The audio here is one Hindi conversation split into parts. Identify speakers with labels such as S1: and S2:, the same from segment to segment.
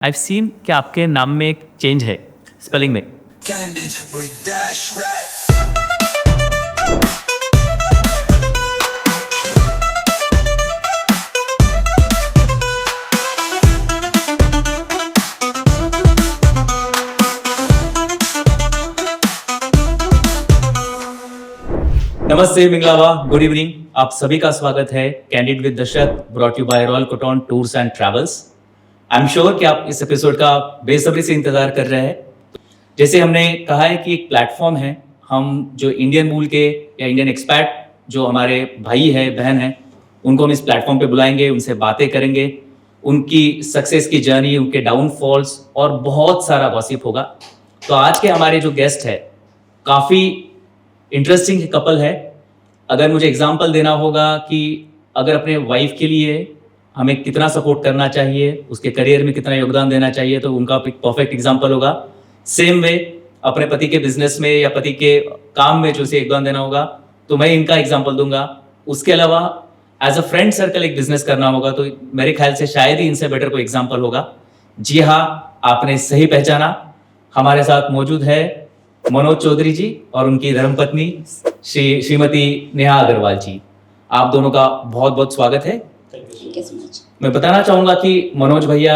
S1: I've seen कि आपके नाम में एक चेंज है स्पेलिंग में।
S2: Candid with Dash Rat.
S1: नमस्ते मिंगलावा, गुड इवनिंग। आप सभी का स्वागत है candid with Dashrath, brought you by royal cotton tours and travels. I am sure कि आप इस एपिसोड का बेसब्री से इंतजार कर रहे हैं। जैसे हमने कहा है कि एक प्लेटफॉर्म है, हम जो इंडियन मूल के या इंडियन एक्सपैट जो हमारे भाई है बहन है, उनको हम इस प्लेटफॉर्म पे बुलाएंगे, उनसे बातें करेंगे, उनकी सक्सेस की जर्नी, उनके डाउनफॉल्स और बहुत सारा गॉसिप होगा। तो आज के हमारे जो गेस्ट है काफ़ी इंटरेस्टिंग कपल है। अगर मुझे एग्जांपल देना होगा कि अगर अपने वाइफ के लिए हमें कितना सपोर्ट करना चाहिए, उसके करियर में कितना योगदान देना चाहिए, तो उनका एक परफेक्ट एग्जांपल होगा। सेम वे अपने पति के बिजनेस में या पति के काम में जो उसे योगदान देना होगा, तो मैं इनका एग्जांपल दूंगा। उसके अलावा एज अ फ्रेंड सर्कल एक बिजनेस करना होगा, तो मेरे ख्याल से शायद ही इनसे बेटर कोई एग्जाम्पल होगा। जी हाँ, आपने सही पहचाना। हमारे साथ मौजूद है मनोज चौधरी जी और उनकी धर्मपत्नी श्रीमती नेहा अग्रवाल जी। आप दोनों का बहुत बहुत स्वागत है।
S3: Thank you so much.
S1: मैं बताना चाहूंगा कि मनोज भैया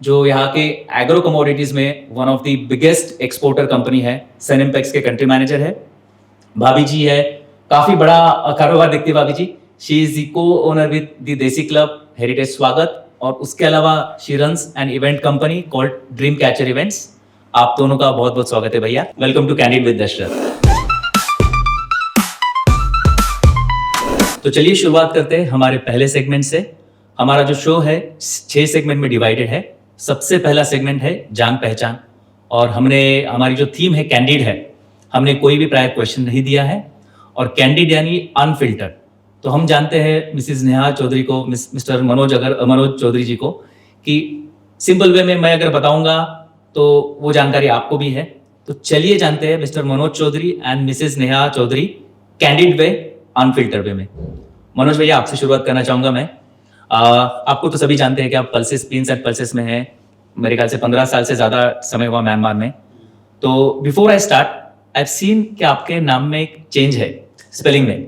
S1: जो यहाँ के एग्रो कमोडिटीज में one of the biggest exporter company है, सनिम्पेक्स के कंट्री मैनेजर है। भाभी जी है, काफी बड़ा कारोबार देखती है भाभी जी। She is the co owner with the Desi club heritage Swagat, और उसके अलावा she runs an event company called dream catcher events. आप दोनों का बहुत बहुत स्वागत है भैया। Welcome to candid with Dashrath. तो चलिए शुरुआत करते हैं हमारे पहले सेगमेंट से। हमारा जो शो है 6 सेगमेंट में डिवाइडेड है। सबसे पहला सेगमेंट है जान पहचान, और हमारी जो थीम है कैंडिड है। हमने कोई भी प्रायर क्वेश्चन नहीं दिया है, और कैंडिड यानी अनफिल्टर्ड। तो हम जानते हैं मिसेज नेहा चौधरी को, मिस्टर मनोज चौधरी जी को, कि सिंपल वे में मैं अगर बताऊंगा तो वो जानकारी आपको भी है। तो चलिए जानते हैं Mr Manoj Chaudhary and Mrs Neha Chaudhary candid way unfiltered way में। मनोज भैया, आपसे शुरुआत करना चाहूंगा मैं। आपको तो सभी जानते हैं कि आप पल्सेस पिंस एंड पल्सेस में हैं। मेरे ख्याल से 15 साल से ज़्यादा समय हुआ म्यांमार में। तो before I start, I have scene कि आपके नाम में एक चेंज है स्पेलिंग में।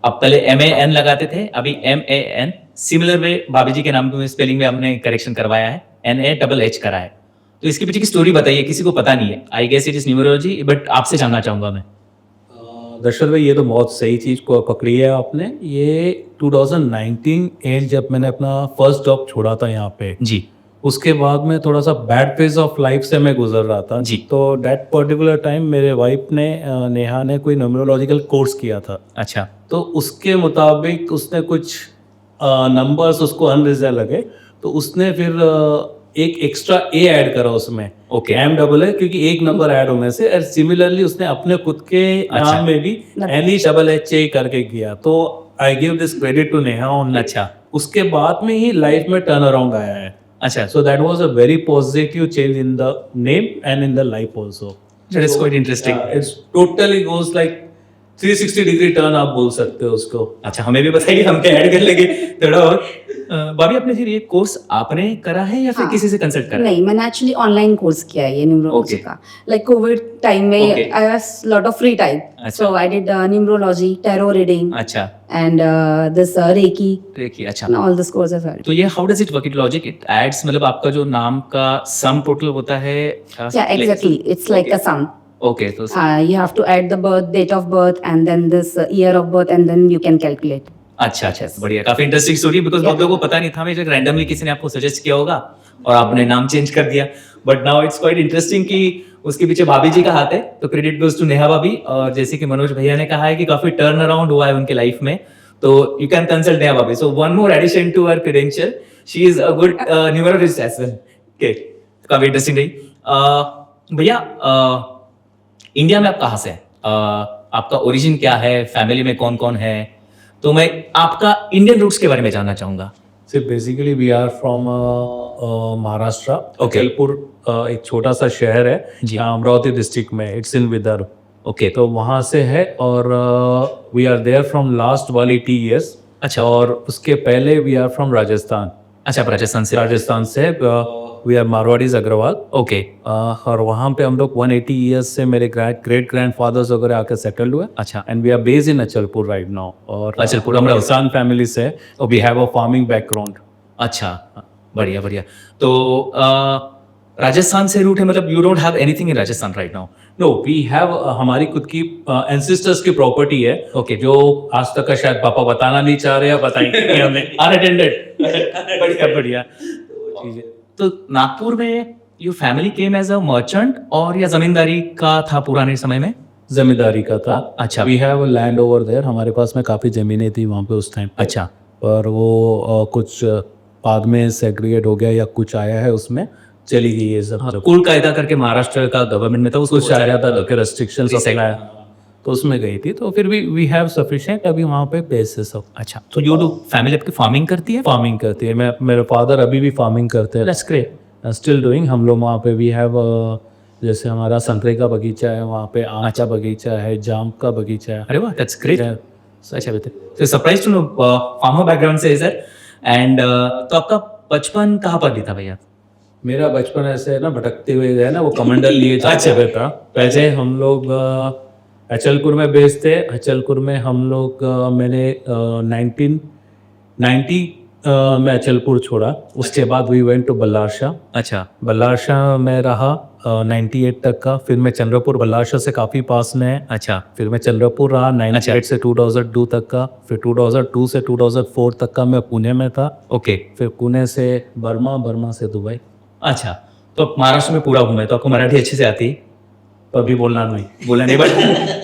S1: आप पहले MAN लगाते थे, अभी MAN। सिमिलर वे भाभी जी के नाम में स्पेलिंग में हमने करेक्शन करवाया है, NAHH करा है। तो इसके पीछे की स्टोरी बताइए, किसी को पता नहीं है। I guess it is numerology, but आपसे जानना चाहूंगा मैं।
S4: दशरथ भाई, ये तो बहुत सही चीज़ को पकड़ी है आपने। ये 2019 एंड जब मैंने अपना फर्स्ट जॉब छोड़ा था यहाँ पे
S1: जी
S4: उसके बाद में थोड़ा सा बैड फेज ऑफ लाइफ से मैं गुजर रहा था
S1: जी।
S4: तो दैट पर्टिकुलर टाइम मेरे वाइफ ने नेहा ने कोई न्यूमरोलॉजिकल कोर्स किया था।
S1: अच्छा।
S4: तो उसके मुताबिक उसने कुछ नंबर्स उसको अनरिजल्ट लगे, तो उसने फिर एक एक्स्ट्रा ए ऐड करा उसमें।
S1: ओके।
S4: MAA, क्योंकि एक नंबर ऐड होने से, और सिमिलरली उसने अपने खुद के
S1: अच्छा।
S4: नाम में भी NEHHA करके किया। तो I give this credit to Neha only.
S1: अच्छा।
S4: उसके बाद में ही लाइफ में टर्न अराउंड आया है।
S1: अच्छा।
S4: So that was a very positive change in the name and in the life also.
S1: That is quite interesting.
S4: It's totally goes like 360 degree turn, आप बोल सकते हो उसको।
S1: अच्छा, हमें भी बताइए, हम क्या ऐड कर लेंगे थोड़ा और। भाभी, आपने फिर ये कोर्स आपने करा है या फिर
S3: हाँ।
S1: किसी से कंसल्ट करा?
S3: नहीं, मैंने एक्चुअली ऑनलाइन कोर्स किया है ये न्यूमरोलॉजी
S1: Okay.
S3: का। लाइक कोविड टाइम में
S1: Okay.
S3: I have lot of free time,
S1: अच्छा।
S3: So I did numerology, tarot reading
S1: अच्छा।
S3: एंड दिस रेकी,
S1: देखिए, अच्छा।
S3: ऑल दिस कोर्सेस आई
S1: तो ये how does it work? It logic, it adds, मतलब आपका जो नाम का सम टोटल होता है।
S3: या exactly, it's like a sum.
S1: Okay. तो
S3: you have to add the birth, date of birth and then this year of birth and then you can calculate.
S1: अच्छा अच्छा, बढ़िया, काफी इंटरेस्टिंग स्टोरी। बिकॉज बहुत लोगों को पता नहीं था। मैं रैंडमली किसी ने आपको सजेस्ट किया होगा और आपने नाम चेंज कर दिया, but now it's quite interesting कि उसके पीछे भाभी जी का हाथ है। तो क्रेडिट गोज टू नेहा भाभी। और जैसे कि मनोज भैया ने कहा है कि काफी टर्न अराउंड हुआ है उनके लाइफ में, तो यू कैन कंसल्ट नेहा भाभी। So one more addition to her credential, she is a good numerologist as well. Okay, काफी इंटरेस्टिंग रही। भैया, इंडिया में आप कहाँ से हैं? आपका ओरिजिन क्या है? फैमिली में कौन कौन है? तो मैं आपका इंडियन रूट्स के बारे में जानना चाहूंगा।
S4: So basically we are from Maharashtra.
S1: Okay.
S4: Jalpur एक छोटा सा शहर है
S1: जी।
S4: अमरावती डिस्ट्रिक्ट में, इट्स इन विदर्भ।
S1: ओके।
S4: तो वहाँ से है, और we are there from last वाली 2 years।
S1: अच्छा।
S4: और उसके पहले वी आर फ्रॉम राजस्थान।
S1: अच्छा, आप राजस्थान से?
S4: राजस्थान से we are Marwaris Agarwal.
S1: Okay
S4: और वहाँ पे हम लोग 180 ईयर्स से मेरे ग्रेट ग्रैंडफादर्स वगैरह आकर सेटल्ड हुए।
S1: अच्छा।
S4: And we are based in Achalpur right now. और
S1: अचलपुर,
S4: हम
S1: अमरावती।
S4: किसान फैमिली से, we have a farming background.
S1: अच्छा, बढ़िया बढ़िया। तो राजस्थान से रूट है, मतलब you don't have anything in Rajasthan right now?
S4: No, we have हमारी खुद की एंसेस्टर्स की प्रॉपर्टी है।
S1: Okay.
S4: जो आज तक का शायद पापा बताना नहीं चाह रहे या बताएंगे हमने अनअटेंडेड।
S1: बढ़िया बढ़िया। तो नागपुर में your family came as a merchant और या जमींदारी का था पुराने समय में?
S4: जमींदारी का था।
S1: अच्छा।
S4: We have land over there, हमारे पास में काफ़ी ज़मीनें थी वहाँ पे उस टाइम।
S1: अच्छा।
S4: पर वो कुछ बाद में सेग्रीगेट हो गया या कुछ आया है, उसमें चली गई ये सब।
S1: कुल कायदा करके महाराष्ट्र का गवर्नमेंट में था, उसको
S4: कुछ आया था के रेस्ट्रिक्शंस
S1: Restrict-
S4: अप्लाई, तो उसमें गई थी। तो फिर भी वी हैव सफिशिएंट अभी वहाँ पे बेसिस ऑफ।
S1: अच्छा, तो यू डू फैमिली आपकी फार्मिंग करती है?
S4: फार्मिंग करती है। मैं मेरे फादर अभी भी फार्मिंग करते हैं।
S1: That's great.
S4: Still doing. हम लोग वहाँ पे वी हैव जैसे हमारा संतरे का बगीचा है, वहाँ पे आम का बगीचा है, जाम का बगीचा है।
S1: अरे वाह, दैट्स ग्रेट।
S4: Yeah.
S1: अच्छा बेटे, तो surprise to know farmer background से सर। एंड तो आपका बचपन कहाँ पर बीता भैया?
S4: मेरा बचपन ऐसे ना भटकते हुए गया ना, वो कमंडल लिए
S1: अच्छा।
S4: जाते था। पहले हम लोग अचलपुर में बेस्ड थे। अचलपुर में हम लोग मैंने 1990 में अचलपुर छोड़ा। उसके बाद वी वेंट टू बल्लारशाह।
S1: अच्छा।
S4: बल्लारशाह में रहा 98 तक का। फिर मैं चंद्रपुर, बल्लारशाह से काफ़ी पास में है।
S1: अच्छा।
S4: फिर मैं चंद्रपुर रहा 98 से 2002 तक का। फिर 2002 से 2004 तक का मैं पुणे में था।
S1: ओके।
S4: फिर पुणे से बर्मा, बर्मा से दुबई।
S1: अच्छा, तो आप महाराष्ट्र में पूरा घूमे, तो आपको मराठी अच्छे से आती?
S4: अभी बोलना नहीं।
S1: बोला नहीं, बट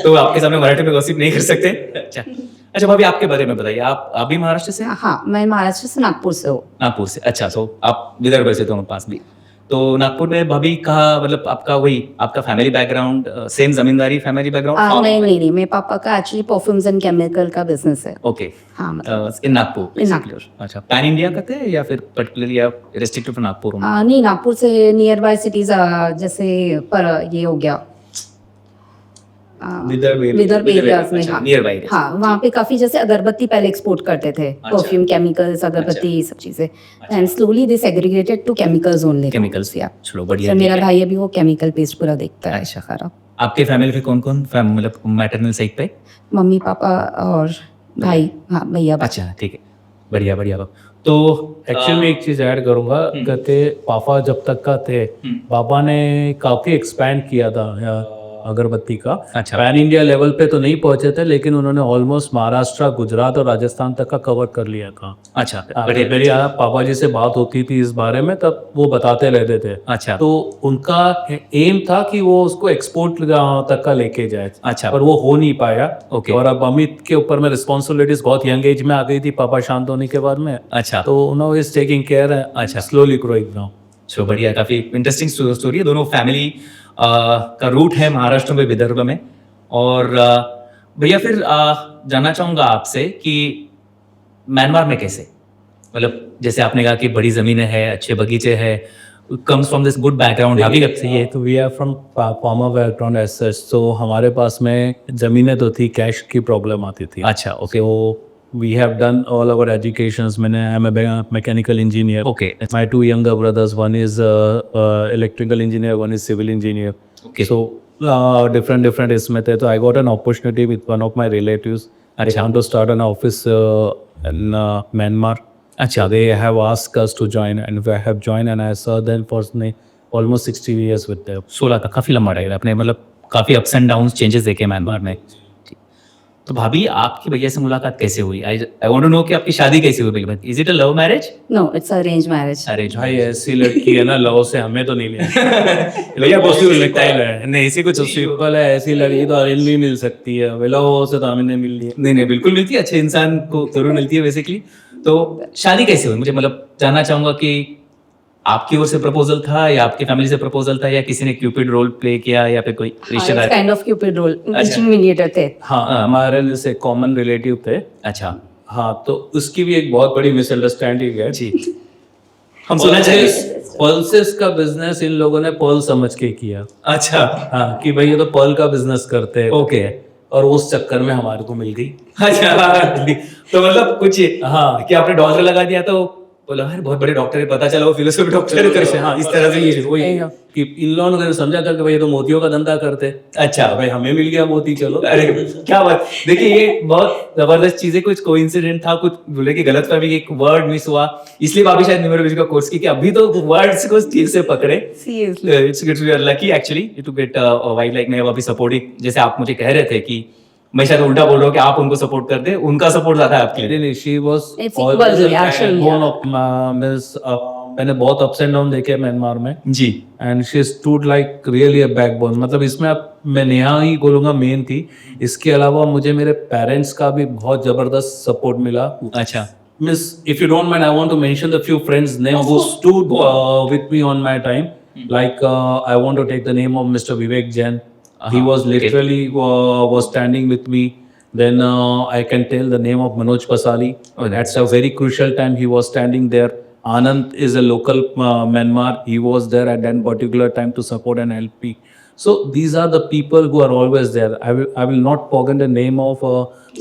S1: तो आपके सामने मराठी में गॉसिप नहीं कर सकते। अच्छा अच्छा, भाभी आपके बारे में बताइए, आप भी महाराष्ट्र से हैं?
S3: हाँ, मैं महाराष्ट्र से नागपुर से हूँ।
S1: नागपुर से। अच्छा, तो आप विदर्भ से दोनों पास भी। तो नागपुर में भाभी कहा, मतलब आपका वही आपका फैमिली बैकग्राउंड सेम जमींदारी फैमिली बैकग्राउंड?
S3: नहीं, मेरे पापा का एक्चुअली परफ्यूम्स एंड केमिकल का बिजनेस है।
S1: ओके।
S3: हाँ, मतलब
S1: इन नागपुर?
S3: In नागपुर।
S1: अच्छा, पैन इंडिया करते हैं या फिर पर्टिकुलरली आप रेस्ट्रिक्टेड टू नागपुर?
S3: नहीं, नागपुर से नियर बाय सिटीज जैसे पर ये हो गया
S1: विदर्भ
S3: एरियाज में। हाँ,
S1: नियर बाय।
S3: हाँ, वहाँ पे काफी जैसे अगरबत्ती पहले एक्सपोर्ट करते थे, परफ्यूम, केमिकल्स, अगरबत्ती, ये सब चीजें। And slowly this aggregated to chemicals only.
S1: Chemicals,
S3: या
S1: चलो बढ़िया।
S3: मेरा भाई अभी वो केमिकल पेस्ट पूरा देखता है।
S1: अच्छा।
S3: सारा।
S1: आपके फैमिली में कौन कौन, मतलब मैटरनल साइड पे?
S3: मम्मी, पापा और भाई। हाँ, भैया।
S1: अच्छा, ठीक है, बढ़िया बढ़िया। तो
S4: एक्चुअली मैं एक चीज ऐड करूंगा। कहते पापा जब तक का थे, पापा ने काफी एक्सपैंड किया था अगरबत्ती का।
S1: अच्छा।
S4: पैन इंडिया लेवल पे तो नहीं पहुंचे थे, लेकिन उन्होंने ऑलमोस्ट महाराष्ट्र, गुजरात और राजस्थान तक का कवर कर लिया था।
S1: अच्छा,
S4: बढ़िया। मेरी पापा जी से बात होती थी इस बारे में, तब वो बताते रहते थे।
S1: अच्छा।
S4: तो उनका एम था कि वो उसको एक्सपोर्ट तक का लेके जाए।
S1: अच्छा।
S4: पर वो हो नहीं पाया।
S1: ओके।
S4: और अब अमित के ऊपर में रिस्पॉन्सिबिलिटीज बहुत यंग एज में आ गई थी, पापा शांत होने के बाद में।
S1: अच्छा,
S4: तो नो इज टेकिंग केयर। अच्छा, स्लोली ग्रोइंग नाउ।
S1: चलो बढ़िया, काफी इंटरेस्टिंग स्टोरी है। दोनों फैमिली का रूट है महाराष्ट्र में, विदर्भ में। और भैया फिर जानना चाहूंगा आपसे कि म्यांमार में कैसे, मतलब जैसे आपने कहा कि बड़ी जमीनें हैं, अच्छे बगीचे हैं, comes from this good background, अभी कब से ये?
S4: तो we are from farmer background as such. तो हमारे पास में जमीनें तो थी, कैश की प्रॉब्लम आती थी।
S1: अच्छा, okay.
S4: So we have done all our educations. I'm a mechanical engineer.
S1: Okay.
S4: My two younger brothers, one is electrical engineer, one is civil engineer.
S1: Okay.
S4: So different इसमें थे। तो I got an opportunity with one of my relatives. I
S1: अच्छा।
S4: want to start an office in Myanmar.
S1: अच्छा।
S4: They have asked us to join, and I have joined, and I served them for almost 60 years with them.
S1: 16 का काफी लंबा रहेगा आपने, मतलब काफी अप्स एंड डाउन चेंजेस देखे म्यांमार में। तो भाभी आपकी भैया से मुलाकात कैसे हुई? आई वांट टू नो कि आपकी शादी कैसे हुई भैया? Is it a love marriage?
S3: No, it's arrange marriage.
S1: अरे
S4: भाई ऐसी लड़की है ना, लव से हमें तो नहीं लिया।
S1: भैया पॉसिबल लगता है
S4: नहीं, इसी कुछ सिंपल है। ऐसी लड़की तो अरेंज भी मिल सकती है, लव से तो हमें नहीं मिल रही है।
S1: नहीं बिल्कुल मिलती है, अच्छे इंसान को जरूर मिलती है बेसिकली। तो शादी कैसे हुई, मुझे मतलब जानना चाहूंगा कि आपकी ओर से प्रपोजल था या आपकी फैमिली से प्रपोजल था या किसी ने क्यूपिड रोल प्ले किया या फिर कोई रिश्तेदार?
S3: Kind of cupid role, teaching mediator थे।
S4: हाँ, हमारे जैसे कॉमन रिलेटिव थे।
S1: अच्छा।
S4: हाँ, तो उसकी भी एक बहुत बड़ी मिसअंडरस्टैंडिंग है
S1: जी, हम सुना चाहिए।
S4: पल्सेस का बिजनेस इन लोगों ने पर्ल समझ के किया।
S1: अच्छा।
S4: हाँ, कि भाई ये तो पर्ल का बिजनेस करते हैं।
S1: ओके।
S4: और उस चक्कर में हमारे को मिल गई।
S1: अच्छा, तो मतलब कुछ
S4: हाँ,
S1: कि आपने डॉलर लगा दिया तो बोला अरे बहुत बड़े डॉक्टर है, पता चला वो फिलोसफी डॉक्टर है तो
S4: हाँ, इस तरह से ये वही कि इन लोगों ने समझा था कि भाई ये तो मोतियों का धंधा करते।
S1: अच्छा
S4: भाई हमें मिल गया मोती, चलो।
S1: अरे क्या बात, देखिए ये बहुत जबरदस्त चीज है। कुछ कोइंसिडेंट था, कुछ बोले कि गलतफहमी, एक वर्ड मिस हुआ, इसलिए भाभी शायद न्यूमरोलॉजी का कोर्स की कि अभी तो वर्ड्स को ठीक से पकड़े।
S3: Seriously.
S1: It's good, we are lucky actually to get wife like मैं अभी सपोर्टिंग, जैसे आप मुझे कह रहे थे कि मैं शायद उल्टा बोल रहा हूँ कि आप उनको सपोर्ट करते, उनका सपोर्ट ज्यादा है आपके लिए।
S4: नहीं, she was
S3: It's
S4: always
S3: equal,
S4: a
S3: actually,
S4: backbone
S3: yeah.
S4: of means, मैंने बहुत अप्स एंड डाउन देखे म्यांमार में,
S1: जी
S4: and she stood like really a backbone. मतलब इसमें अब मैं नेहा ही बोलूंगा मेन थी। इसके अलावा मुझे मेरे पेरेंट्स का भी बहुत जबरदस्त सपोर्ट मिला।
S1: अच्छा
S4: Miss, if you don't mind, I want to mention the few friends' name who stood with me on my time. Like I want to take the name of Mr. Vivek Jain. He was literally was standing with me. Then I can tell the name of Manoj Pasali. That's a very crucial time. He was standing there. Anand is a local Myanmar. He was there at that particular time to support and help me. So these are the people who are always there. I will not forget the name of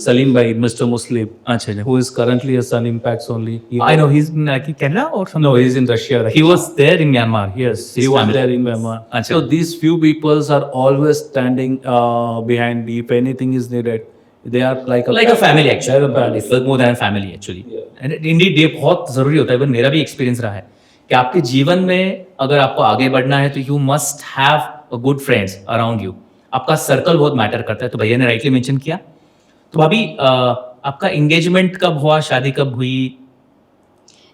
S4: Salim Bhai, Mr. Muslim,
S1: अच्छा अच्छा,
S4: who is currently a Sun Impacts only.
S1: I know he's in Canada or something.
S4: No, he's in Russia. Right?
S1: He was there in Myanmar.
S4: Yes, he
S1: He's
S4: was
S1: family.
S4: there in Myanmar.
S1: Achha.
S4: So these few peoples are always standing behind me. If anything is needed, they are like
S1: a family actually.
S4: They're a family.
S1: It's more than a family actually. And indeed ये बहुत जरूरी होता है। इवन मेरा भी एक्सपीरियंस रहा है कि आपके जीवन में अगर आपको आगे बढ़ना है तो you must have a good friends around you. आपका सर्कल बहुत मैटर करता है। तो भैया ने राइटली मेंशन किया। तो भाभी आपका एंगेजमेंट कब हुआ, शादी कब हुई?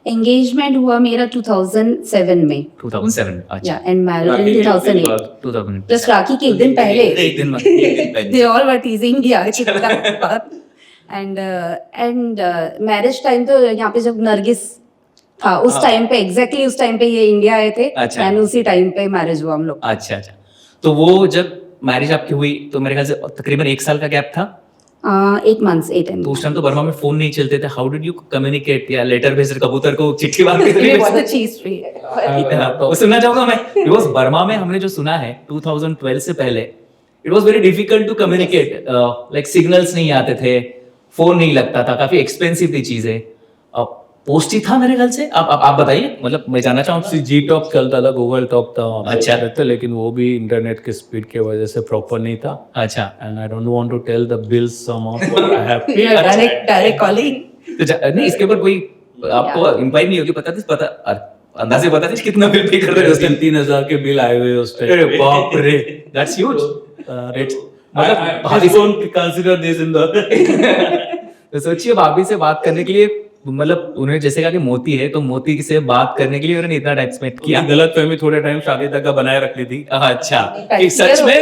S3: एंगेजमेंट हुआ मेरा 2007 में,
S1: 2007 में। अच्छा
S3: या एंड मैरिज इन 2008,
S1: 2000
S3: जस्ट राखी के एक दिन पहले।
S1: एक दिन में
S3: They all were teasing यार कितना बात। एंड मैरिज टाइम तो यहाँ पे जब नरगिस था उस टाइम पे, एग्जैक्टली उस टाइम पे ये इंडिया आए थे,
S1: अच्छा।
S3: एंड उसी टाइम पे मैरिज हुआ हम लोग।
S1: अच्छा अच्छा, तो वो जब मैरिज आपकी हुई तो मेरे ख्याल से तकरीबन 1 साल का गैप था।
S3: 8 months, 8
S1: तो उस
S3: months।
S1: टाइम तो बर्मा में फोन नहीं चलते थे। हाउ डिड यू कम्युनिकेट, या लेटर भेज कबूतर को चिट्ठी बांध के
S3: ये बहुत अच्छी हिस्ट्री है।
S1: वो सुनना चाहूंगा मैं, बिकॉज बर्मा में हमने जो सुना है 2012 से पहले it was very difficult to communicate. Like signals नहीं आते थे, फोन नहीं लगता था, काफी एक्सपेंसिव थी चीजें। पोस्ट ही था मेरे ख्याल से। आप बताइए, मतलब मैं जानना चाहूँ।
S4: जी टॉप चलता था, गूगल टॉप था,
S1: अच्छा।
S4: रहते, लेकिन वो भी इंटरनेट के स्पीड की वजह से प्रॉपर नहीं था।
S1: अच्छा,
S4: and I don't want to tell the bills some of I have
S3: direct calling.
S1: तो नहीं इसके ऊपर कोई आपको इंक्वायरी नहीं होगी? पता अंदाजे पता थी कितना बिल पे कर रहे हो उस दिन?
S4: 3,000 के बिल आए हुए उस टाइम।
S1: अरे बाप रे, दैट्स ह्यूज रेट्स। मतलब
S4: I don't consider this in the
S1: तो सोचिए भाभी से बात करने के लिए, मतलब उन्होंने जैसे कहा कि मोती है, तो मोती से बात करने के लिए उन्होंने इतना टाइम स्पेंड किया।
S4: गलत फहमी थोड़े टाइम शादी तक का बनाए रखी थी।
S1: अच्छा, कि सच में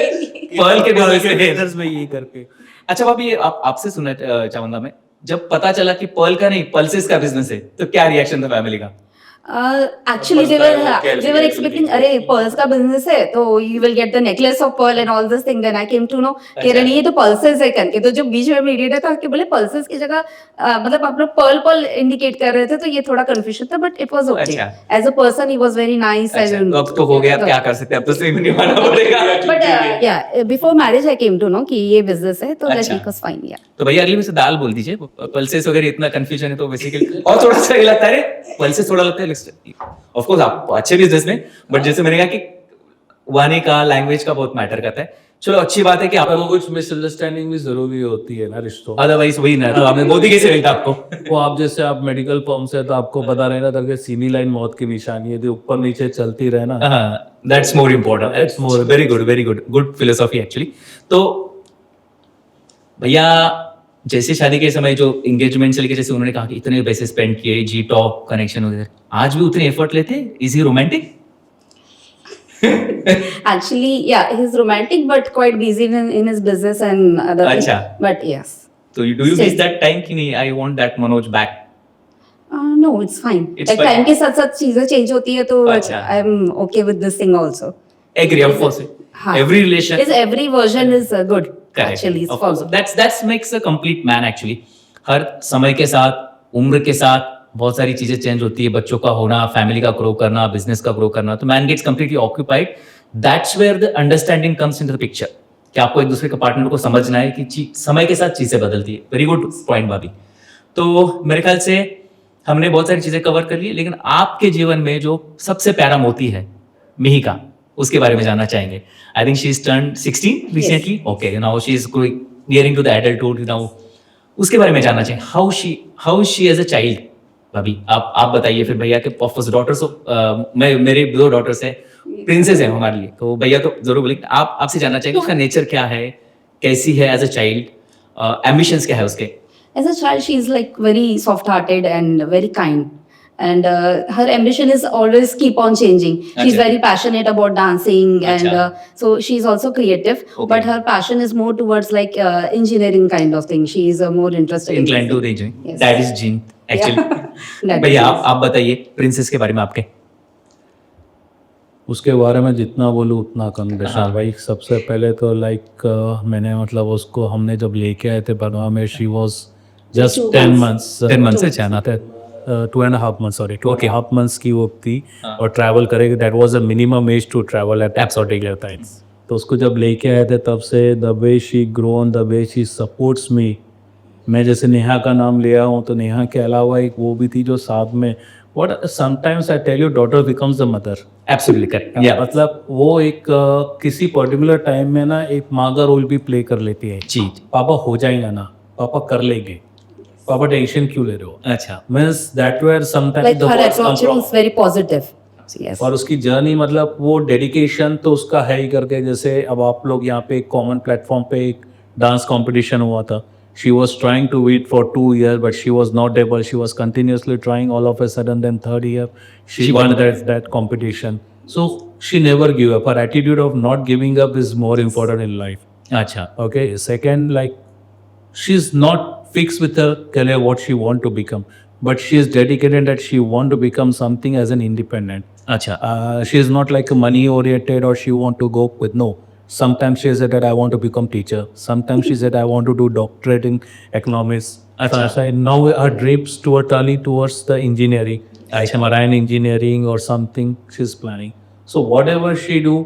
S1: पर्ल के बिजनेस में है।
S4: Haters में यही करके।
S1: अच्छा भाभी, आपसे सुना चावंदा में, जब पता चला कि पर्ल का नहीं पल्सेस का बिजनेस है, तो क्या रिएक्शन था फैमिली का?
S3: Actually they were expecting, अरे पर्ल्स का बिजनेस है तो you will get the necklace of pearl and all this thing. Then I came to know कि अरे ये तो pulses है करके। तो जब बीच में मीडिएटर था कि बोले pulses की जगह मतलब आप लोग pearl इंडिकेट कर रहे थे, तो ये थोड़ा कंफ्यूजन था, बट इट वाज ओके।
S1: अच्छा।
S3: As a person he was very nice.
S1: अच्छा, तो अब तो हो गया, अब क्या कर सकते हैं, अब तो स्विम निभाना पड़ेगा।
S3: But yeah before marriage I came to know कि ये बिजनेस है, तो दैट
S1: अच्छा।
S3: Make us fine. या
S1: तो भैया अगली में से दाल बोल दीजिए। पल्सेस वगैरह इतना कंफ्यूजन है तो बेसिकली और थोड़ा सा ये लगता है, पल्सेस थोड़ा लगता है। ऑफ कोर्स आप अच्छे बिजनेस में, बट जैसे मैंने कहा कि वाणी का, लैंग्वेज का बहुत मैटर करता है। चलो अच्छी बात है कि
S4: आपको
S1: आपको
S4: कुछ मिसअंडरस्टैंडिंग भी जरूरी होती है ना रिश्तों।
S1: अदरवाइज वही ना, तो आपने मोदी कैसे मिलता आपको?
S4: वो आप जैसे आप मेडिकल फॉर्म से, तो आपको पता रहेगा था कि सीनी लाइन मौत की निशानी है, जो ऊपर नीचे चलती रहे ना।
S1: That's more important, that's more very good good philosophy actually. तो भैया जैसे शादी के समय जो एंगेजमेंट से लेके, जैसे उन्होंने कहा कि इतने पैसे स्पेंड किए, जी टॉप कनेक्शन वगैरह, आज भी उतने एफर्ट लेते हैं? Is he romantic?
S3: actually yeah, he's romantic but quite busy in his business and other things.
S1: अच्छा।
S3: But yes.
S1: तो do you miss that time कि नहीं, I want that Manoj back?
S3: No, it's fine.
S1: It's
S3: Like
S1: fine.
S3: time के साथ साथ चीजें चेंज होती है, तो
S1: अच्छा।
S3: I'm okay with this thing also.
S1: Agree, of course.
S3: हाँ.
S1: Every relation.
S3: Is every version is good.
S1: Correct.
S3: Actually, it's
S1: Of course.
S3: for good.
S1: That's makes a complete man actually. हर समय के साथ, उम्र के साथ बहुत सारी चीजें चेंज होती है। बच्चों का होना, फैमिली का ग्रो करना, बिजनेस का ग्रो करना, तो man gets completely occupied. That's where the understanding comes into the picture, कि आपको एक दूसरे के पार्टनर को समझना है कि समय के साथ चीजें बदलती है। वेरी गुड पॉइंट भाभी। तो मेरे ख्याल से हमने बहुत सारी चीजें कवर कर ली, लेकिन आपके जीवन में जो सबसे प्यारा मोती है मिहिका, उसके बारे में जानना चाहेंगे. I think she is turn 16 recently. Okay, now she is nearing to the adulthood now. उसके बारे में जानना चाहिए. How she as a child. भाभी आप बताइए, फिर भैया के ऑफ डॉटर्स. मैं मेरे 2 डॉटर्स है, प्रिंसेस है हमारे लिए, तो भैया तो जरूर बोलेंगे. आप आपसे जानना चाहेंगे उसका नेचर क्या है, कैसी है एज अ चाइल्ड, एम्बिशंस क्या है उसके.
S3: As a child, she is like very soft-hearted and very kind. And her ambition is always keep on changing. She's
S1: Acha.
S3: very passionate about dancing, and
S1: Acha.
S3: so she's also creative.
S1: Okay.
S3: But her passion is more towards like engineering kind of thing. She is more interested.
S1: inclined to the engineering.
S3: Yes.
S1: That is gene actually.
S3: That
S1: भैया
S3: is-
S1: आप बताइए प्रिंसेस के बारे में आपके.
S4: उसके बारे में जितना बोलूँ उतना कम विशाल
S1: हाँ.
S4: भाई. सबसे पहले तो मैंने मतलब उसको हमने जब लेके आए थे बरवा में, she was just
S3: 2
S4: 10
S3: months.
S4: months.
S1: 10 months
S4: से जाना था. 2.5 months, सॉरी, 2.5 months की वो थी.
S1: हाँ.
S4: और ट्रैवल करेगी, that was a minimum age to travel at exotic airlines. तो उसको जब लेके आए थे तब से the way she grown, the way she supports me. मैं जैसे नेहा का नाम लिया हूँ, तो नेहा के अलावा एक वो भी थी जो साथ में, what sometimes I tell you, daughter becomes the mother.
S1: Absolutely correct. या
S4: मतलब वो एक किसी पर्टिकुलर टाइम में ना एक माँ का रोल भी प्ले कर लेती है.
S1: जी.
S4: पापा हो जाएगा ना, पापा कर लेंगे, पापा टेंशन क्यों ले रहे हो.
S1: अच्छा.
S4: Means that where sometimes
S3: Like
S4: the
S3: her
S4: first
S3: approach is very positive. Yes.
S4: और उसकी जर्नी, मतलब वो डेडिकेशन तो उसका है ही करके. जैसे अब आप लोग यहाँ पे एक कॉमन प्लेटफॉर्म पे एक डांस कंपटीशन हुआ था. She was trying to wait for 2 years but she was not able. She was continuously trying. All of a sudden then 3rd year
S1: She
S4: she
S1: won
S4: won that competition. So she never gave up. Her attitude of not giving up is more important in life.
S1: अच्छा.
S4: Okay, second, like she's not fixed with her career what she want to become, but she is dedicated that she want to become something as an independent.
S1: अच्छा.
S4: She is not like money oriented or she want to go with, no. Sometimes she said that I want to become teacher. Sometimes she said I want to do doctorate in economics.
S1: Acha.
S4: So now her dreams turning towards the engineering, like marine engineering or something she's planning. So whatever she do,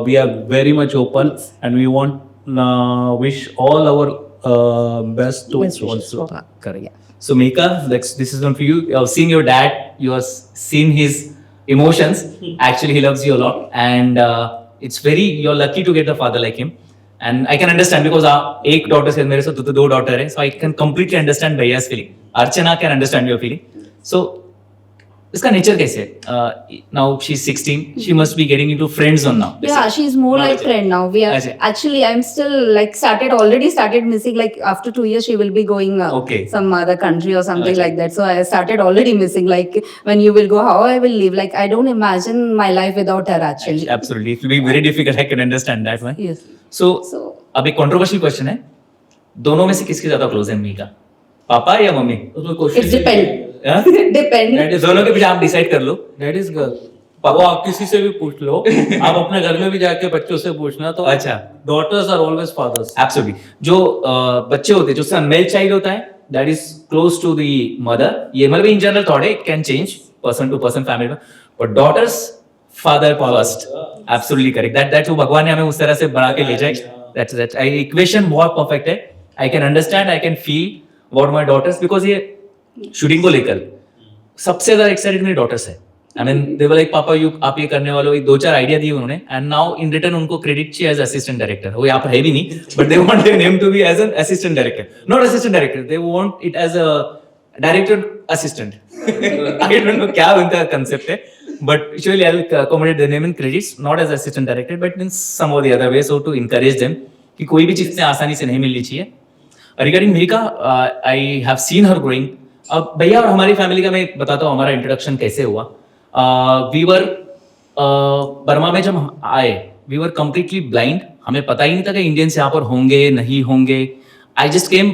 S4: we are very much open and we want wish all our best to
S3: Best wishes for her.
S1: Correct. So Mika, this is one for you. Seeing your dad, you have seen his emotions. Actually, he loves you a lot, and it's very, you're lucky to get a father like him. And I can understand because एक daughter है मेरे साथ, तो 2 daughter है, so I can completely understand भैया's feeling. Archana can understand your feeling. So इसका नेचर कैसे है? Now she is 16, she must be getting into friend zone now.
S3: Yeah, she's more
S1: Not
S3: like
S1: a-
S3: friend now. We are
S1: Acha.
S3: actually, I'm still like already started missing. Like after 2 years, she will be going
S1: Okay.
S3: some other country or something
S1: Acha.
S3: like that. So I started already missing. Like when you will go, how I will live. Like I don't imagine my life without her actually.
S1: Absolutely, it will be very difficult. I can understand that one.
S3: Yes.
S1: So
S3: So
S1: अब एक कंट्रोवर्शियल क्वेश्चन है, दोनों में से किसके ज्यादा क्लोज है मीका, पापा या मम्मी?
S3: it depends.
S1: हाँ?
S3: Depends.
S1: दोनों के बीच आप डिसाइड कर लो.
S4: That is girl. वो आप किसी से भी पूछ लो. आप अपने घर में भी जाके बच्चों से पूछना, तो
S1: अच्छा.
S4: daughters are always fathers.
S1: Absolutely. जो बच्चे होते हैं, जो सन मेल चाइल्ड होता है, that is close to the mother. ये मतलब इन जनरल थॉट है, it can change person to person family में, but daughters father first. Absolutely correct. That वो भगवान ने हमें उस तरह से बना के ले जाए. दैट्स इक्वेशन बहुत परफेक्ट है. I can understand, I can feel what my daughters, because ये शूटिंग को लेकर सबसे ज्यादा एक्साइटेड मेरी डॉटर्स है. I mean they were like पापा यू, आप ये करने वाले हो. 2-4 आइडिया दिए उन्होंने, एंड नाउ इन रिटर्न उनको क्रेडिट चाहिए एज असिस्टेंट डायरेक्टर. वो यहाँ पर है भी नहीं, but they want their name to be as an assistant director, not assistant director. They want it as a director assistant. I don't know क्या उनका कांसेप्ट है, but actually I will accommodate their name in credits, not as assistant director, but in some और the other way, so to encourage them कि कोई भी चीज इतने आसानी से नहीं मिलनी चाहिए. Regarding Mika, I have seen her growing. अब भैया और हमारी फैमिली का मैं बताता हूँ हमारा इंट्रोडक्शन कैसे हुआ. वी वर बर्मा में जब हम आए, वी वर कंप्लीटली ब्लाइंड. हमें पता ही नहीं था कि इंडियंस यहाँ पर होंगे नहीं होंगे. I just came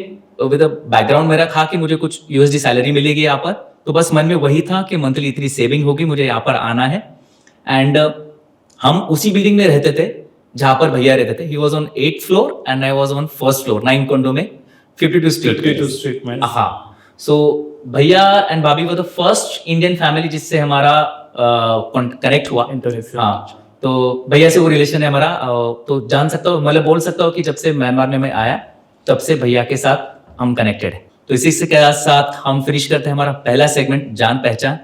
S1: with a background मेरा था कि मुझे कुछ USD सैलरी मिलेगी यहाँ पर, तो बस मन में वही था कि मंथली इतनी सेविंग होगी, मुझे यहाँ पर आना है. एंड हम उसी बिल्डिंग में रहते थे जहाँ पर भैया रहते थे. He was on 8th floor and I was on 1st floor, 9 कोंडो में, 52 स्ट्रीट.
S4: 52 street में.
S1: हाँ. सो भैया एंड भाभी were the first Indian family जिससे हमारा कनेक्ट हुआ.
S4: Interaction.
S1: हाँ, तो भैया से वो रिलेशन है हमारा. तो जान सकता हूँ, मतलब बोल सकता हूँ कि जब से म्यांमार में मैं आया, तब से भैया के साथ हम कनेक्टेड है. तो इसी के साथ हम फिनिश करते हैं हमारा पहला सेगमेंट जान पहचान।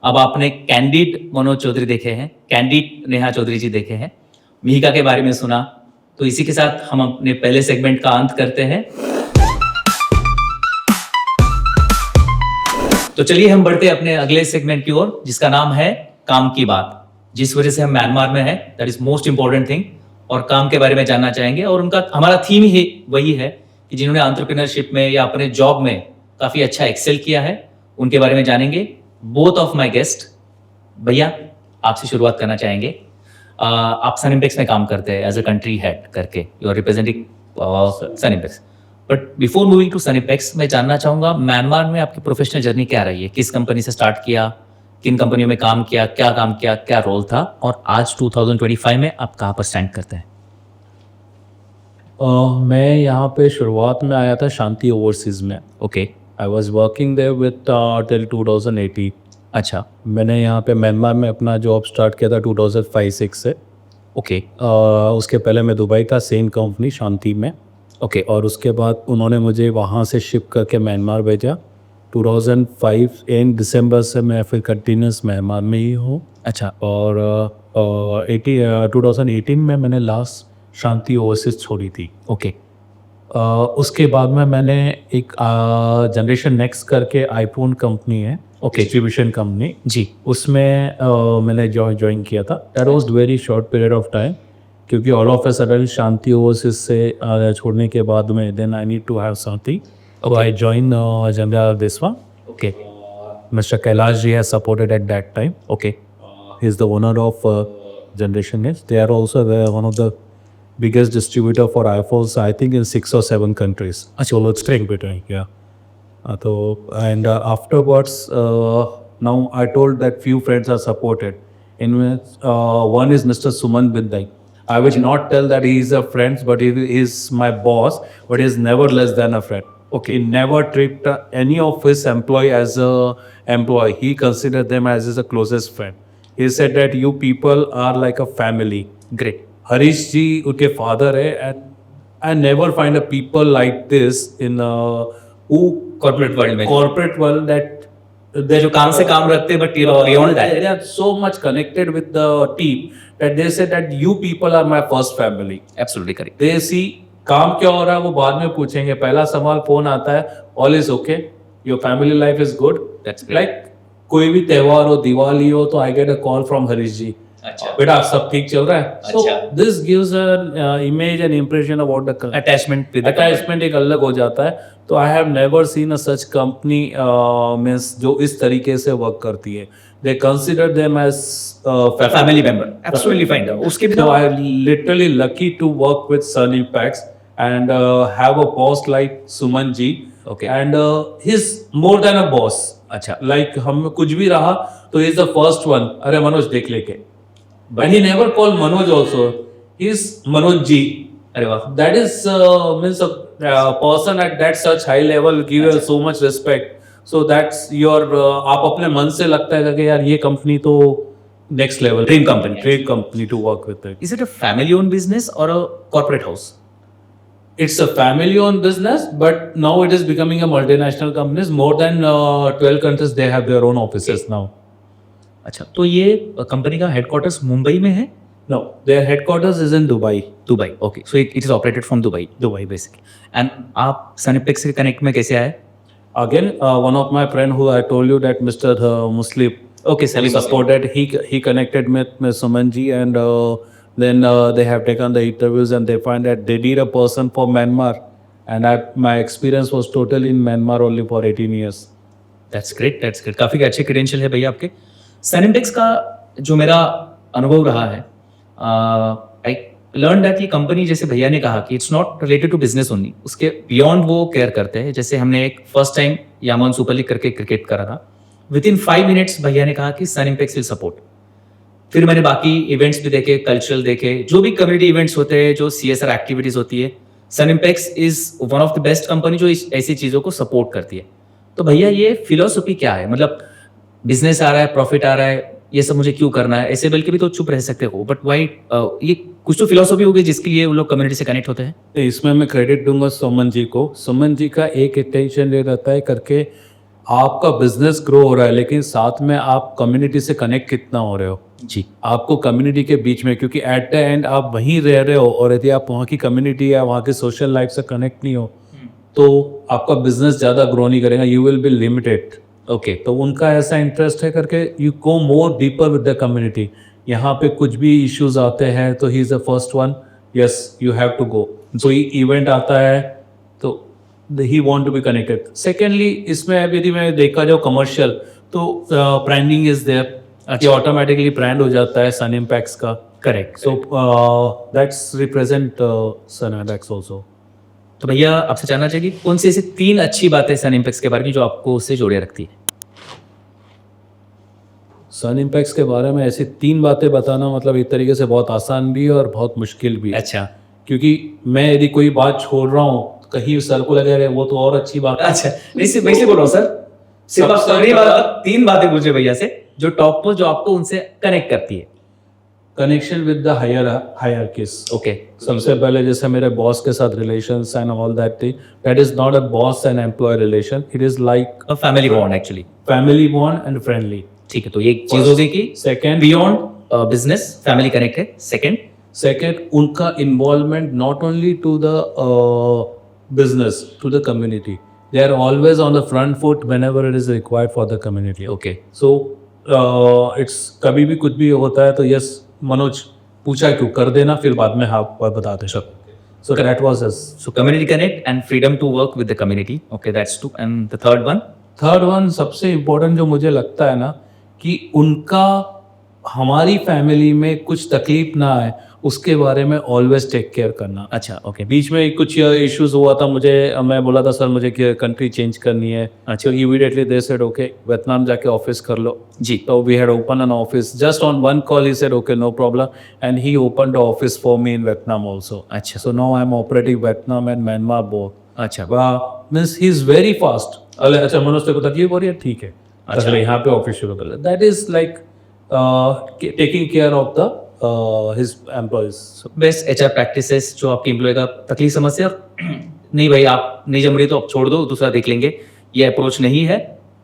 S1: अब आपने कैंडिड मनोज चौधरी देखे हैं, कैंडिड नेहा चौधरी जी देखे हैं, मिहिका के बारे में सुना, तो इसी के साथ हम अपने पहले सेगमेंट का अंत करते हैं। तो चलिए हम बढ़ते हैं अपने अगले सेगमेंट की ओर, जिसका नाम है काम की बात। जिस वजह से हम म्यांमार में हैं, that is most important thing, और काम के बारे में जानना चाहेंगे। और उनका हमारा थीम ही वही है कि जिन्होंने एंटरप्रेन्योरशिप में या अपने जॉब में काफी अच्छा एक्सेल किया है, उनके बारे में जानेंगे। बोथ ऑफ माय गेस्ट, भैया आपसे शुरुआत करना चाहेंगे। आप सनिम्पेक्स में काम करते हैं एज अ कंट्री हेड करके, you are representing Sunimpex. But before moving to Sunimpex, मैं जानना चाहूंगा म्यांमार में आपकी प्रोफेशनल जर्नी क्या रही है? किस कंपनी से स्टार्ट किया, किन कंपनियों में काम किया, क्या रोल था, और आज 2025 में आप कहाँ पर स्टैंड करते हैं?
S4: मैं यहाँ पे शुरुआत में आया था शांति ओवरसीज़ में।
S1: Okay,
S4: I was working there with till 2018।
S1: अच्छा,
S4: मैंने यहाँ पे म्यांमार में अपना जॉब स्टार्ट किया था 2005-06 से।
S1: ओके,
S4: उसके पहले मैं दुबई था, सेम कंपनी शांति में।
S1: ओके,
S4: और उसके बाद उन्होंने मुझे वहाँ से शिप करके म्यांमार भेजा। 2005 एंड दिसंबर से मैं फिर कंटिन्यूस म्यांमार में ही हूँ।
S1: अच्छा,
S4: और 2018 में मैंने लास्ट शांति ओवरसीज छोड़ी थी।
S1: ओके,
S4: उसके बाद में मैंने एक जनरेशन नेक्स्ट करके आईफोन कंपनी है,
S1: ओके,
S4: डिस्ट्रीब्यूशन कंपनी,
S1: जी,
S4: उसमें मैंने ज्वाइन किया था। That was very short period of time, क्योंकि all of a sudden Shanti Overseas से छोड़ने के बाद में then I need to have something, so I joined General this one.
S1: Okay,
S4: Mr. Kailash ji has supported at that time.
S1: Okay,
S4: He is the owner of Generation Next. They are also one of the biggest distributor for iPhones, I think, in 6 or 7 countries. So let's think between, yeah. And afterwards, now I told that few friends are supported. In which one is Mr. Suman Bindai. I will not tell that he is a friend, but he is my boss, but he is never less than a friend. Okay, he never treated any of his employee as a employee. He considered them as his closest friend. He said that you people are like a family.
S1: Great,
S4: Harish ji उनके father है, and I never find a people like this in who
S1: corporate world में
S4: corporate world that
S1: जो काम से काम रखते हैं, but beyond that,
S4: they are so much connected with the team that they said that you people are my first family.
S1: Absolutely correct,
S4: They see काम क्या हो रहा है वो बाद में पूछेंगे, पहला सवाल फोन आता है, all is okay, your family life is good.
S1: That's great.
S4: Like कोई भी त्योहार हो, दिवाली हो, तो I get a call from Harish ji,
S1: अच्छा,
S4: बेटा सब ठीक चल रहा है। सो
S1: अच्छा।
S4: This gives a image and impression about the
S1: attachment with
S4: attachment एक अलग हो जाता है। तो I have never seen a such company means जो इस तरीके से वर्क करती है। दे consider them as
S1: family member, absolutely fine. उसके भी
S4: So I'm literally lucky to work with Sun Impacts and have a boss like Suman ji.
S1: Okay.
S4: And he's more than a boss.
S1: अच्छा,
S4: Like हम कुछ भी रहा तो he's the first one. अरे मनोज देख लेके. And he never called Manoj also. He's Manoj ji.
S1: अरे वाह,
S4: That is means a person at that such high level give you so much respect. So that's your आप अपने मन से लगता है कि यार ये कंपनी तो next level.
S1: Dream company.
S4: Great company to work with it.
S1: Is it a family own business और a corporate house?
S4: It's a family-owned business, but now it is becoming a multinational company. More than 12 countries, they have their own offices now.
S1: अच्छा, तो ये कंपनी का हेडक्वार्टर्स मुंबई में है?
S4: No, their headquarters is in Dubai.
S1: Dubai, okay, so it is operated from Dubai, Dubai basically. And आप सनिपेक्स के कनेक्ट में कैसे आए?
S4: Again, one of my friend who I told you that Mr. Muslim
S1: okay,
S4: he supported. He connected with Suman ji, and then they have taken the interviews, and they find that they need a person for Myanmar, and my experience was totally in Myanmar only for 18 years.
S1: That's great, that's great, काफी अच्छे क्रेडेंशियल है भैया आपके। सनिम्पेक्स का जो मेरा अनुभव रहा है, आई लर्न दैट ये कंपनी, जैसे भैया ने कहा कि it's not related to business only, उसके बियॉन्ड वो केयर करते हैं। जैसे हमने एक फर्स्ट टाइम यामान सुपर लीग करके क्रिकेट करा था, विद इन 5 मिनट्स भैया ने कहा कि सनिम्पेक्स विल सपोर्ट। फिर मैंने बाकी इवेंट्स भी देखे, कल्चरल देखे, जो भी कम्युनिटी इवेंट्स होते हैं, जो CSR एक्टिविटीज होती है, Sunimpex is one of the best company जो ऐसी चीज़ों को सपोर्ट करती है। तो भैया ये फिलोसफी क्या है? मतलब बिजनेस आ रहा है, प्रॉफिट आ रहा है, ये सब मुझे क्यों करना है, ऐसे बोल के भी तो चुप रह सकते हो, बट वाई ये कुछ तो फिलोसॉफी होगी जिसके लिए वो लोग कम्युनिटी से कनेक्ट होते हैं.
S4: इसमें मैं क्रेडिट दूंगा सुमन जी को. सुमन जी का एक इंटेंशन ये रहता है करके आपका बिजनेस ग्रो हो रहा है, लेकिन साथ में आप कम्युनिटी से कनेक्ट कितना हो रहे हो.
S1: जी.
S4: आपको कम्युनिटी के बीच में, क्योंकि एट द एंड आप वहीं रह रहे हो, और यदि आप वहाँ की कम्युनिटी या वहाँ की सोशल लाइफ से कनेक्ट नहीं हो तो आपका बिजनेस ज़्यादा ग्रो नहीं करेगा, you will be limited.
S1: Okay.
S4: तो उनका ऐसा इंटरेस्ट है करके you go more deeper with the community. यहाँ पे कुछ भी इश्यूज आते हैं तो he is the first one, yes you have to go. कोई इवेंट आता है तो he want to be connected. Secondly इसमें अब यदि मैं देखा जाओ कमर्शियल तो ब्रांडिंग इज देयर, ये ऑटोमेटिकली ब्रांड हो जाता है सन इम्पैक्ट्स का.
S1: Correct.
S4: So that's represent sun impacts also.
S1: तो भैया आपसे जानना चाहिए कि कौन सी ऐसी 3 अच्छी बातें सन इम्पैक्ट्स के बारे में जो आपको उससे जोड़े रखती है.
S4: सन इम्पैक्ट्स के बारे में ऐसी 3 बातें बताना मतलब एक तरीके से बहुत आसान भी है और बहुत मुश्किल भी है.
S1: अच्छा.
S4: क्योंकि मैं यदि कोई बात छोड़ रहा हूँ कहीं सर को लगेगा वो तो और अच्छी बात है.
S1: अच्छा, वैसे बोल रहा हूँ सर, सिर्फ आप पहली बात 3 बातें पूछे भैया से जो टॉप पर जो आपको उनसे कनेक्ट करती है.
S4: Connection with the hierarchies.
S1: Okay.
S4: सबसे पहले जैसे मेरे बॉस के साथ relations and all that thing, that is not a boss and employee relation, it is like
S1: a family bond actually.
S4: Family bond and friendly.
S1: ठीक है, तो ये एक चीज हो गई कि
S4: second
S1: beyond business family connect है. सेकंड
S4: उनका involvement not only to the business, to the community. They are always on the front foot whenever it is required for the community.
S1: Okay.
S4: So it's कभी भी कुछ भी होता है तो यस मनोज पूछा क्यों कर देना, फिर बाद में हाँ बताते सब. So that was us.
S1: So community connect and freedom to work with the community. Okay, that's 2. And the third one?
S4: Third one सबसे इम्पोर्टेंट जो मुझे लगता है ना कि उनका हमारी फैमिली में कुछ तकलीफ ना आए उसके बारे में ऑलवेज टेक केयर करना.
S1: अच्छा. ओके.
S4: बीच में कुछ इश्यूज हुआ था मुझे, मैं बोला था सर मुझे कंट्री चेंज करनी है.
S1: अच्छा.
S4: Immediately they said okay Vietnam जाके ऑफिस कर लो.
S1: जी.
S4: तो we had open an office just on one call. He said okay no problem and he opened the office for me in Vietnam also.
S1: अच्छा.
S4: So now I am operating Vietnam and Myanmar both.
S1: अच्छा.
S4: Means he is very fast. अच्छा मनोज तेरे को तकलीफ हो रही है, ठीक है अच्छा यहाँ पे ऑफिस शुरू कर ले. That is like taking care of the his employees.
S1: Best HR practices जो आपके एम्प्लॉय का तकलीफ समझते हैं नहीं भाई आप नहीं जम रही तो आप छोड़ दो दूसरा देख लेंगे, ये अप्रोच नहीं है.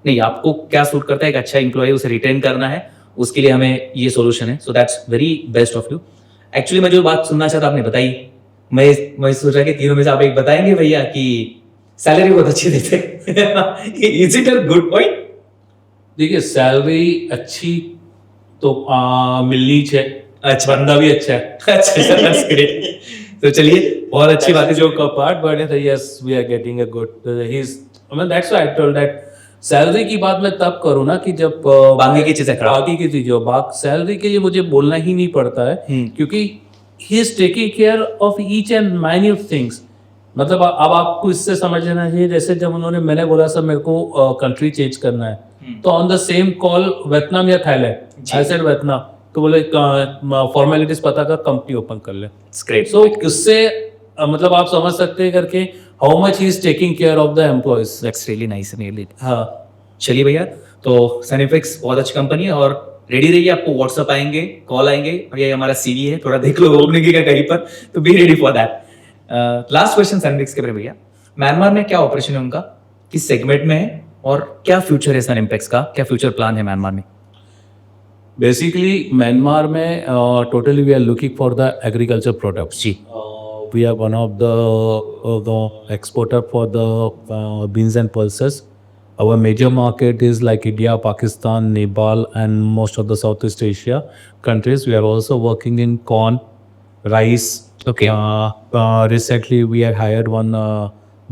S1: नहीं, आपको क्या सूट करता है, एक अच्छा एम्प्लॉय उसे रिटेन करना है, उसके लिए हमें ये सोल्यूशन है. So that's very best of you. Actually मैं जो बात सुनना चाहता आपने बताई, मैं सोच रहा कि तीनों में से आप एक बताएंगे भैया कि सैलरी बहुत अच्छी देते. Is it a good point?
S4: देखिए सैलरी अच्छी तो मिलनी चाहिए.
S1: अच्छा.
S4: बंदा भी अच्छा है.
S1: अच्छा, that's great. तो चलिए बहुत अच्छी बात है
S4: जो पार्ट बढ़े थे. Yes we are getting a good. He is I mean that's why I told that salary की बात मैं तब करूँ ना कि जब
S1: बाकी की चीजें खराब.
S4: बाकी की चीजों सैलरी के लिए मुझे बोलना ही नहीं पड़ता है क्योंकि he is taking care of each and minute things. मतलब अब आपको इससे समझना चाहिए जैसे जब मैंने बोला सर मेरे को कंट्री चेंज करना है तो on the same call Vietnam या थाईलैंड आई सेड वियतनाम तो बोले फॉर्मेलिटीज पता कर कंपनी ओपन कर ले. सो इससे मतलब आप समझ सकते हैं करके how much he is taking care of the employees.
S1: That's really nice.
S4: हाँ
S1: चलिए भैया, तो सनिफिक्स बहुत अच्छी कंपनी है और रेडी रहिए, आपको व्हाट्सअप आएंगे, कॉल आएंगे और ये हमारा सीवी है, थोड़ा देख लो ओपनिंग का कहीं पर, तो be ready for that. Last question Sunimpex के बारे में भैया, म्यांमार में क्या ऑपरेशन है उनका, किस सेगमेंट में है और क्या फ्यूचर है सनिफिक्स का, क्या फ्यूचर प्लान है म्यांमार में?
S4: बेसिकली म्यांमार में totally we are looking for the agriculture products.
S1: जी.
S4: We are one of the exporter for the beans and pulses. Our major market is like India, Pakistan, Nepal, and most of the Southeast Asia countries. We are also working in corn, rice.
S1: Okay.
S4: Recently, we have hired one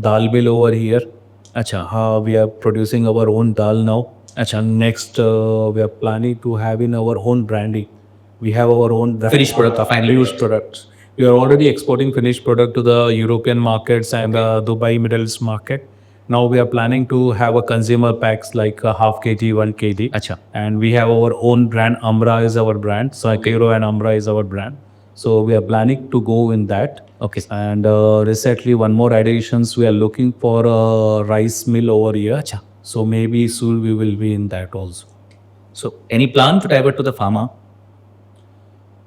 S4: dal mill over here.
S1: अच्छा.
S4: We are producing our own dal now.
S1: अच्छा.
S4: Next, we are planning to have in our own branding. We have our own
S1: Finished product, finally.
S4: finished products. We are already exporting finished product to the European markets and the Dubai Middle East market. Now we are planning to have a consumer packs like a half kg, 1 kg.
S1: अच्छा.
S4: And we have our own brand. Amra is our brand. So Cairo and Amra is our brand. So we are planning to go in that.
S1: Okay.
S4: And recently one more additions. We are looking for a rice mill over here.
S1: अच्छा.
S4: So maybe soon we will be in that also.
S1: So any plan to divert to the pharma?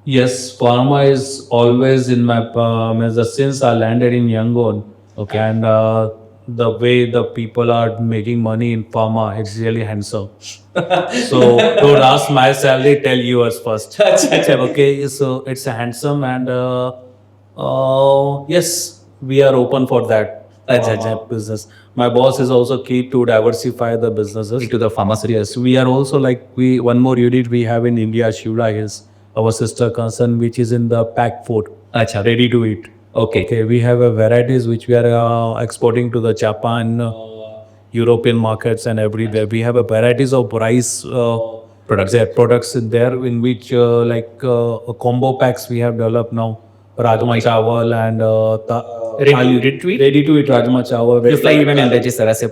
S4: Yes, pharma is always in my since I landed in Yangon.
S1: Okay.
S4: And the way the people are making money in pharma, it's really handsome. So don't ask my salary, tell yours first. Okay, so it's a handsome and yes, we are open for that. Business. My boss is also keen to diversify the businesses
S1: Into the pharmaceutical.
S4: Yes, we are also like one more unit we have in India, Shivla Hills, our sister concern, which is in the packed food,
S1: अच्छा.
S4: ready to eat.
S1: Okay.
S4: Okay, we have a varieties which we are exporting to the Japan, European markets and everywhere. We have a varieties of rice products in there in which combo packs we have developed now. Rajma chawal and
S1: Ready to eat?
S4: ready to eat Rajma chawal.
S1: You fly even in जिस तरह से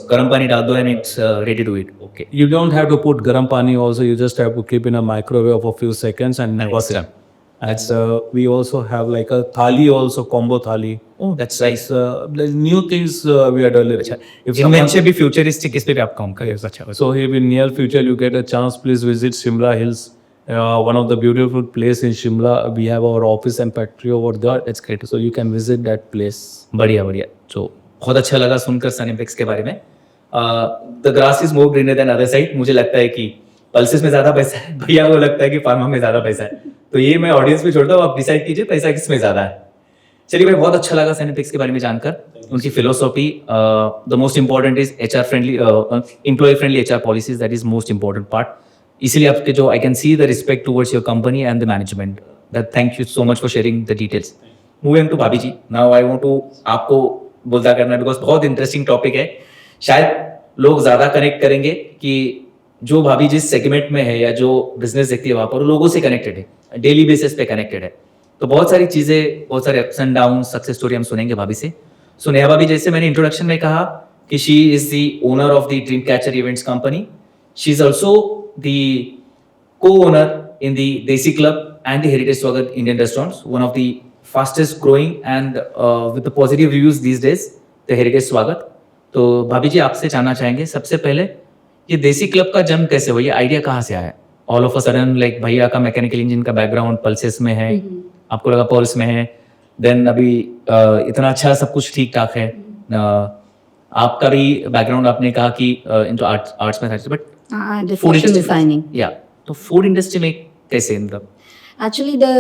S1: गर्म पानी डाल दो and it's ready to eat. Okay.
S4: You don't have to put garam pani also. You just have to keep in a microwave for a few seconds and
S1: Nice.
S4: bust it. And we also have like a thali also, combo thali.
S1: Oh, that's nice.
S4: The new things we are delivering. If
S1: इनमें से भी फ्यूचरिस्टिक इस पे भी आप काम करिए अच्छा.
S4: so if in near future you get a chance, please visit Shimla Hills. One of the beautiful place in Shimla. We have our office and factory over there. It's great. So you can visit that place.
S1: बढ़िया बढ़िया. तो बहुत अच्छा लगा सुनकर सनिम्पिक्स के बारे में. The grass is more greener than other side. मुझे लगता है कि पल्सेस में ज्यादा पैसा है, भैया को लगता है कि फार्मा में ज्यादा पैसा है. तो ये मैं ऑडियंस में छोड़ता हूँ, आप डिसाइड कीजिए पैसा किस में ज्यादा है. चलिए भाई, बहुत अच्छा लगा सनिम्पिक्स के बारे में जानकर. उनकी philosophy, the most important is HR friendly, employee friendly HR policies, that is most important part. इसीलिए आपके जो I can see the respect towards your company and the management. That thank you so much for sharing the details. Moving to भाभी जी, नाउ आई वांट टू आपको बोलता करना बिकॉज बहुत इंटरेस्टिंग टॉपिक है. शायद लोग ज्यादा कनेक्ट करेंगे कि जो भाभी जिस सेगमेंट में है या जो बिजनेस देखती है वहां पर लोगों से कनेक्टेड है, डेली बेसिस पे कनेक्टेड है. तो बहुत सारी चीजें, बहुत सारे ups and down, success story हम सुनेंगे भाभी से. सो नेहा भाभी, जैसे मैंने इंट्रोडक्शन में कहा कि she is the owner of the dream catcher events company. She is also the co-owner in the Desi Club and the Heritage Swagat Indian restaurants, one of the fastest growing and with the positive reviews these days, the Heritage Swagat. तो भाभी जी, आपसे जानना चाहेंगे सबसे पहले ये देसी क्लब का जन्म कैसे हुआ, ये आइडिया कहाँ से आया? All of a sudden like भैया का मैकेनिकल इंजन का बैकग्राउंड पल्सेस में है, आपको लगा पर्ल्स में है, देन अभी इतना अच्छा सब कुछ ठीक ठाक है. आपका भी बैकग्राउंड आपने कहा कि इनटू आर्ट्स में था, बट
S3: fashion designing.
S1: या तो फूड इंडस्ट्री में कैसे मतलब?
S3: Actually, the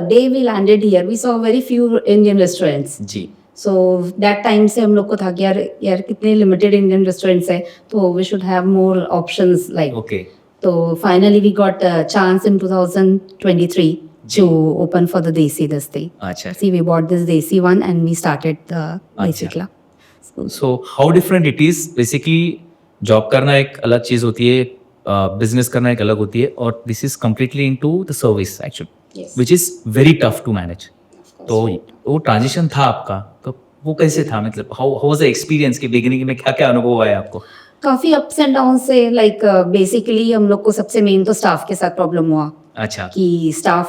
S3: day we landed here, we saw very few Indian restaurants.
S1: Ji.
S3: So that time से हम लोग को था कि यार कितने limited Indian restaurants है, तो we should have more options like.
S1: Okay.
S3: So finally we got a chance in 2023 to open for the Desi this day.
S1: अच्छा.
S3: See, we bought this Desi one and we started the Desi
S1: अच्छा.
S3: Club.
S1: So how different it is. Basically job करना एक अलग चीज होती है, बिजनेस करना एक अलग होती है, और this is completely into the service actually,
S3: Yes.
S1: Which is very tough to manage. तो वो ट्रांजिशन था आपका, तो वो कैसे था, मतलब हाउ वाज द एक्सपीरियंस की बिगिनिंग में, क्या क्या अनुभव आया आपको?
S3: काफी अप्स एंड डाउन से लाइक बेसिकली हम लोग को सबसे मेन तो स्टाफ के साथ प्रॉब्लम हुआ
S1: अच्छा.
S3: कि स्टाफ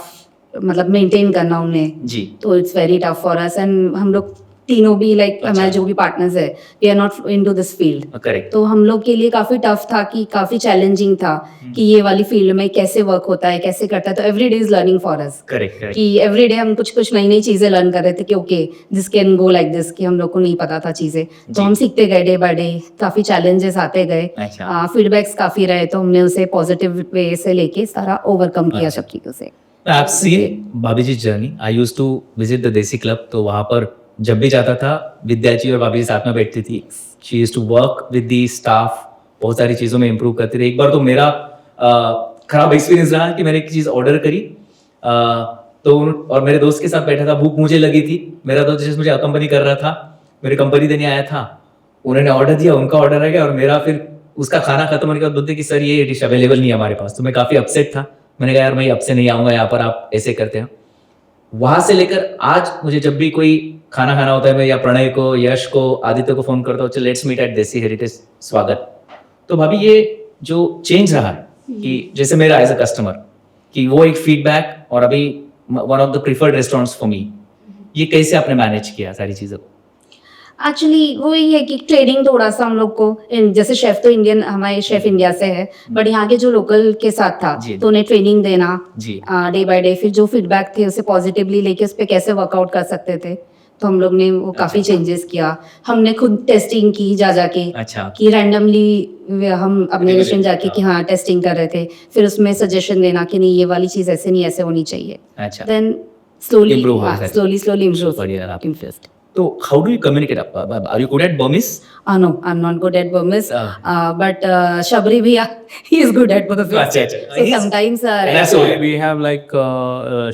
S3: मतलब मेंटेन करना उन्हें,
S1: जी.
S3: तो it's very tough for us. And हम लोग तीनों भी लाइक हमारे जो भी पार्टनर्स है, we are not into this field.
S1: Correct.
S3: तो हम लोग के लिए काफी टफ था, कि काफी चैलेंजिंग था कि ये वाली फील्ड में कैसे वर्क होता है, कैसे करता है. तो every day is learning for us,
S1: correct. Correct.
S3: कि एवरी डे हम कुछ नई नई चीजें लर्न कर रहे थे कि okay this can go like this, कि हम लोग को नहीं पता था चीजें. तो हम सीखते गए डे बाय डे, काफी चैलेंजेस आते गए,
S1: अच्छा.
S3: फीडबैक्स काफी रहे, तो हमने उसे पॉजिटिव वे से लेके सारा ओवरकम किया सब चीजों से.
S1: आप सी भाभी जी journey, I use to visit the Desi Club. तो वहाँ पर जब भी जाता था, विद्या जी और भाभी जी साथ में बैठती थी. She use to work with the staff, बहुत सारी चीज़ों में इम्प्रूव करती रही. एक बार तो मेरा खराब एक्सपीरियंस रहा कि मैंने एक चीज़ ऑर्डर करी, तो और मेरे दोस्त के साथ बैठा था, भूख मुझे लगी थी. मेरा दोस्त जिससे मुझे अकम्पनी कर रहा था, मेरी कंपनी देने आया था, उन्होंने ऑर्डर दिया, उनका ऑर्डर आ गया, और मेरा फिर उसका खाना खत्म होने के बाद बोलते कि सर ये डिश अवेलेबल नहीं है हमारे पास. तो मैं काफ़ी अपसेट था. मैंने कहा यार मैं अब से नहीं आऊँगा यहाँ पर, आप ऐसे करते हैं. वहां से लेकर आज मुझे जब भी कोई खाना खाना होता है, मैं या प्रणय को, यश को, आदित्य को फोन करता हूँ, चल लेट्स मीट एट देसी हेरिटेज स्वागत. तो भाभी ये जो चेंज रहा है कि जैसे मेरा एज अ कस्टमर, कि वो एक फीडबैक, और अभी one of the preferred restaurants for me, ये कैसे आपने मैनेज किया सारी चीज़ों को?
S3: एक्चुअली वो ही है कि ट्रेनिंग थोड़ा सा हम लोग को जैसे शेफ तो इंडियन, हमारे शेफ इंडिया से है, बट यहाँ के जो लोकल के साथ था
S1: जी।
S3: तो उन्हें ट्रेनिंग देना
S1: जी।
S3: डे बाय डे, फिर जो फीडबैक थे उसे पॉजिटिवली लेके उस पर कैसे वर्कआउट कर सकते थे, तो हम लोग ने वो काफी चेंजेस किया। हमने खुद टेस्टिंग की जा जाके,
S1: अच्छा।
S3: कि रैंडमली हम अपने रेस्टोरेंट जाके कि हाँ टेस्टिंग कर रहे थे, फिर उसमें सजेशन देना कि नहीं ये वाली चीज ऐसे नहीं ऐसे होनी चाहिए।
S1: अच्छा।
S3: देन स्लोली
S1: Improve हो गया।
S3: स्लोली
S1: बढ़िया आप।
S3: इम्प्रूव।
S1: तो how do you communicate? Are you good at Burmese?
S3: No, I'm not good at Burmese,
S1: Ah.
S3: but Shabri bhiya, he is good at both of it.
S1: अच्छा, अच्छा।
S3: So
S1: He's-
S3: sometimes,
S1: And that's
S4: So
S1: all.
S4: we have like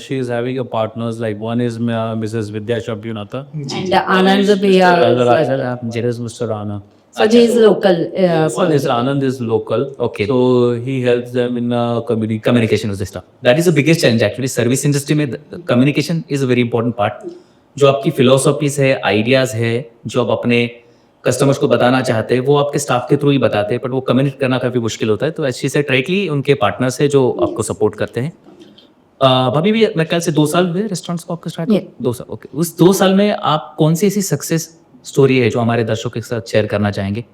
S4: she is having a partners like one is Mrs. Vidya Shabhyunatha.
S3: and Anand bhiya,
S4: There is Mr. Anand.
S3: so he is local.
S4: Well, this Anand is local.
S1: Okay.
S4: So he helps them in
S1: Communication was the stuff. That is the biggest challenge actually. Service industry में communication is a very important part. जो आपकी फिलोसॉफीज है, आइडियाज है, जो आप अपने कस्टमर्स को बताना चाहते हैं, वो आपके स्टाफ के थ्रू ही बताते हैं, बट वो कम्युनिकेट करना काफ़ी मुश्किल होता है। तो ऐसी से डायरेक्टली उनके पार्टनर्स है जो आपको सपोर्ट करते हैं। भाभी भी मेरे ख्याल से 2 साल हुए रेस्टोरेंट्स को आपका स्टार्ट?
S3: Yeah.
S1: 2 साल, ओके। उस 2 साल में आप कौन सी ऐसी सक्सेस स्टोरी है जो हमारे दर्शकों के साथ शेयर करना चाहेंगे?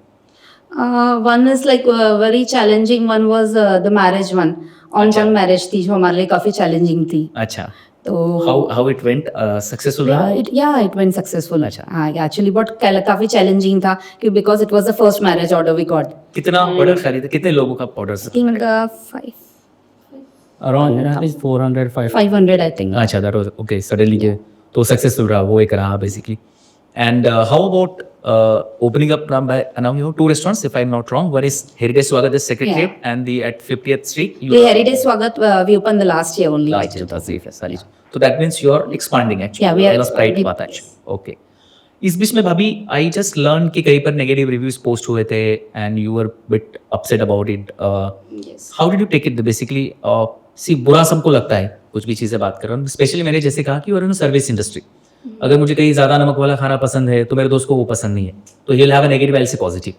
S3: One is like very challenging. One was the marriage one. On-time marriage थी जो हमारे लिए काफी challenging थी।
S1: अच्छा।
S3: तो
S1: हाउ इट वेंट? सक्सेसफुल रहा?
S3: it went successful.
S1: अच्छा।
S3: हाँ, actually बहुत काफी challenging था कि because it was the first marriage order we got.
S1: कितना ऑर्डर खरीदे? कितने लोगों का order?
S3: I think it was
S4: Around at least 400, 500.
S3: 500 I think.
S1: अच्छा, दैट वाज ओके। सडनली तो सक्सेसफुल रहा, वो एक रहा basically. And how about opening up now you have 2 restaurants if I'm not wrong. One is Heritage Swagat, the Secretariat, and the at 50th Street.
S3: The Heritage Swagat we opened the last year only.
S1: Last year, sorry. So that means you are expanding actually.
S3: Yeah, we are
S1: That's right
S3: expanding.
S1: बात है। Okay. इस बीच में भाभी आई जस्ट लर्न कि कहीं पर नेगेटिव रिव्यूज पोस्ट हुए थे and you were bit upset about it.
S3: Yes.
S1: How did you take it? Basically see बुरा सबको लगता है कुछ भी चीजें बात कर रहा हूँ, स्पेशली मैंने जैसे कहा कि इन सर्विस इंडस्ट्री, अगर मुझे कहीं ज्यादा नमक वाला खाना पसंद है तो मेरे दोस्त को वो पसंद नहीं है, तो he will have a negative L से पॉजिटिव।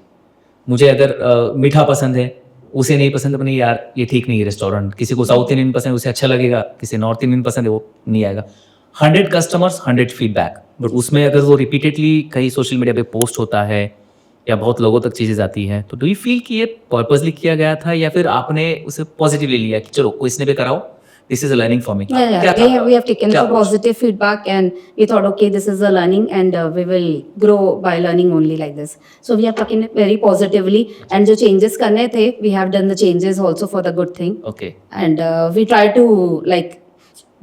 S1: मुझे अगर मीठा पसंद है, उसे नहीं पसंद है, नहीं यार ये ठीक नहीं है रेस्टोरेंट। किसी को साउथ इंडियन पसंद है, उसे अच्छा लगेगा, किसी नॉर्थ इंडियन पसंद है, वो नहीं आएगा। 100 कस्टमर्स 100 फीडबैक, बट उसमें अगर वो रिपीटेडली कहीं सोशल मीडिया पे पोस्ट होता है या बहुत लोगों तक चीज़ें जाती हैं, तो डू यू फील कि ये पर्पसली किया गया था या फिर आपने उसे पॉजिटिवली लिया कि चलो इसने भी कराओ, this is a learning for me?
S3: Yeah. We have taken the positive feedback and we thought, okay, this is a learning and we will grow by learning only like this. So we have taken it very positively and जो changes करने थे, we have done the changes also for the good thing.
S1: Okay.
S3: And we try to like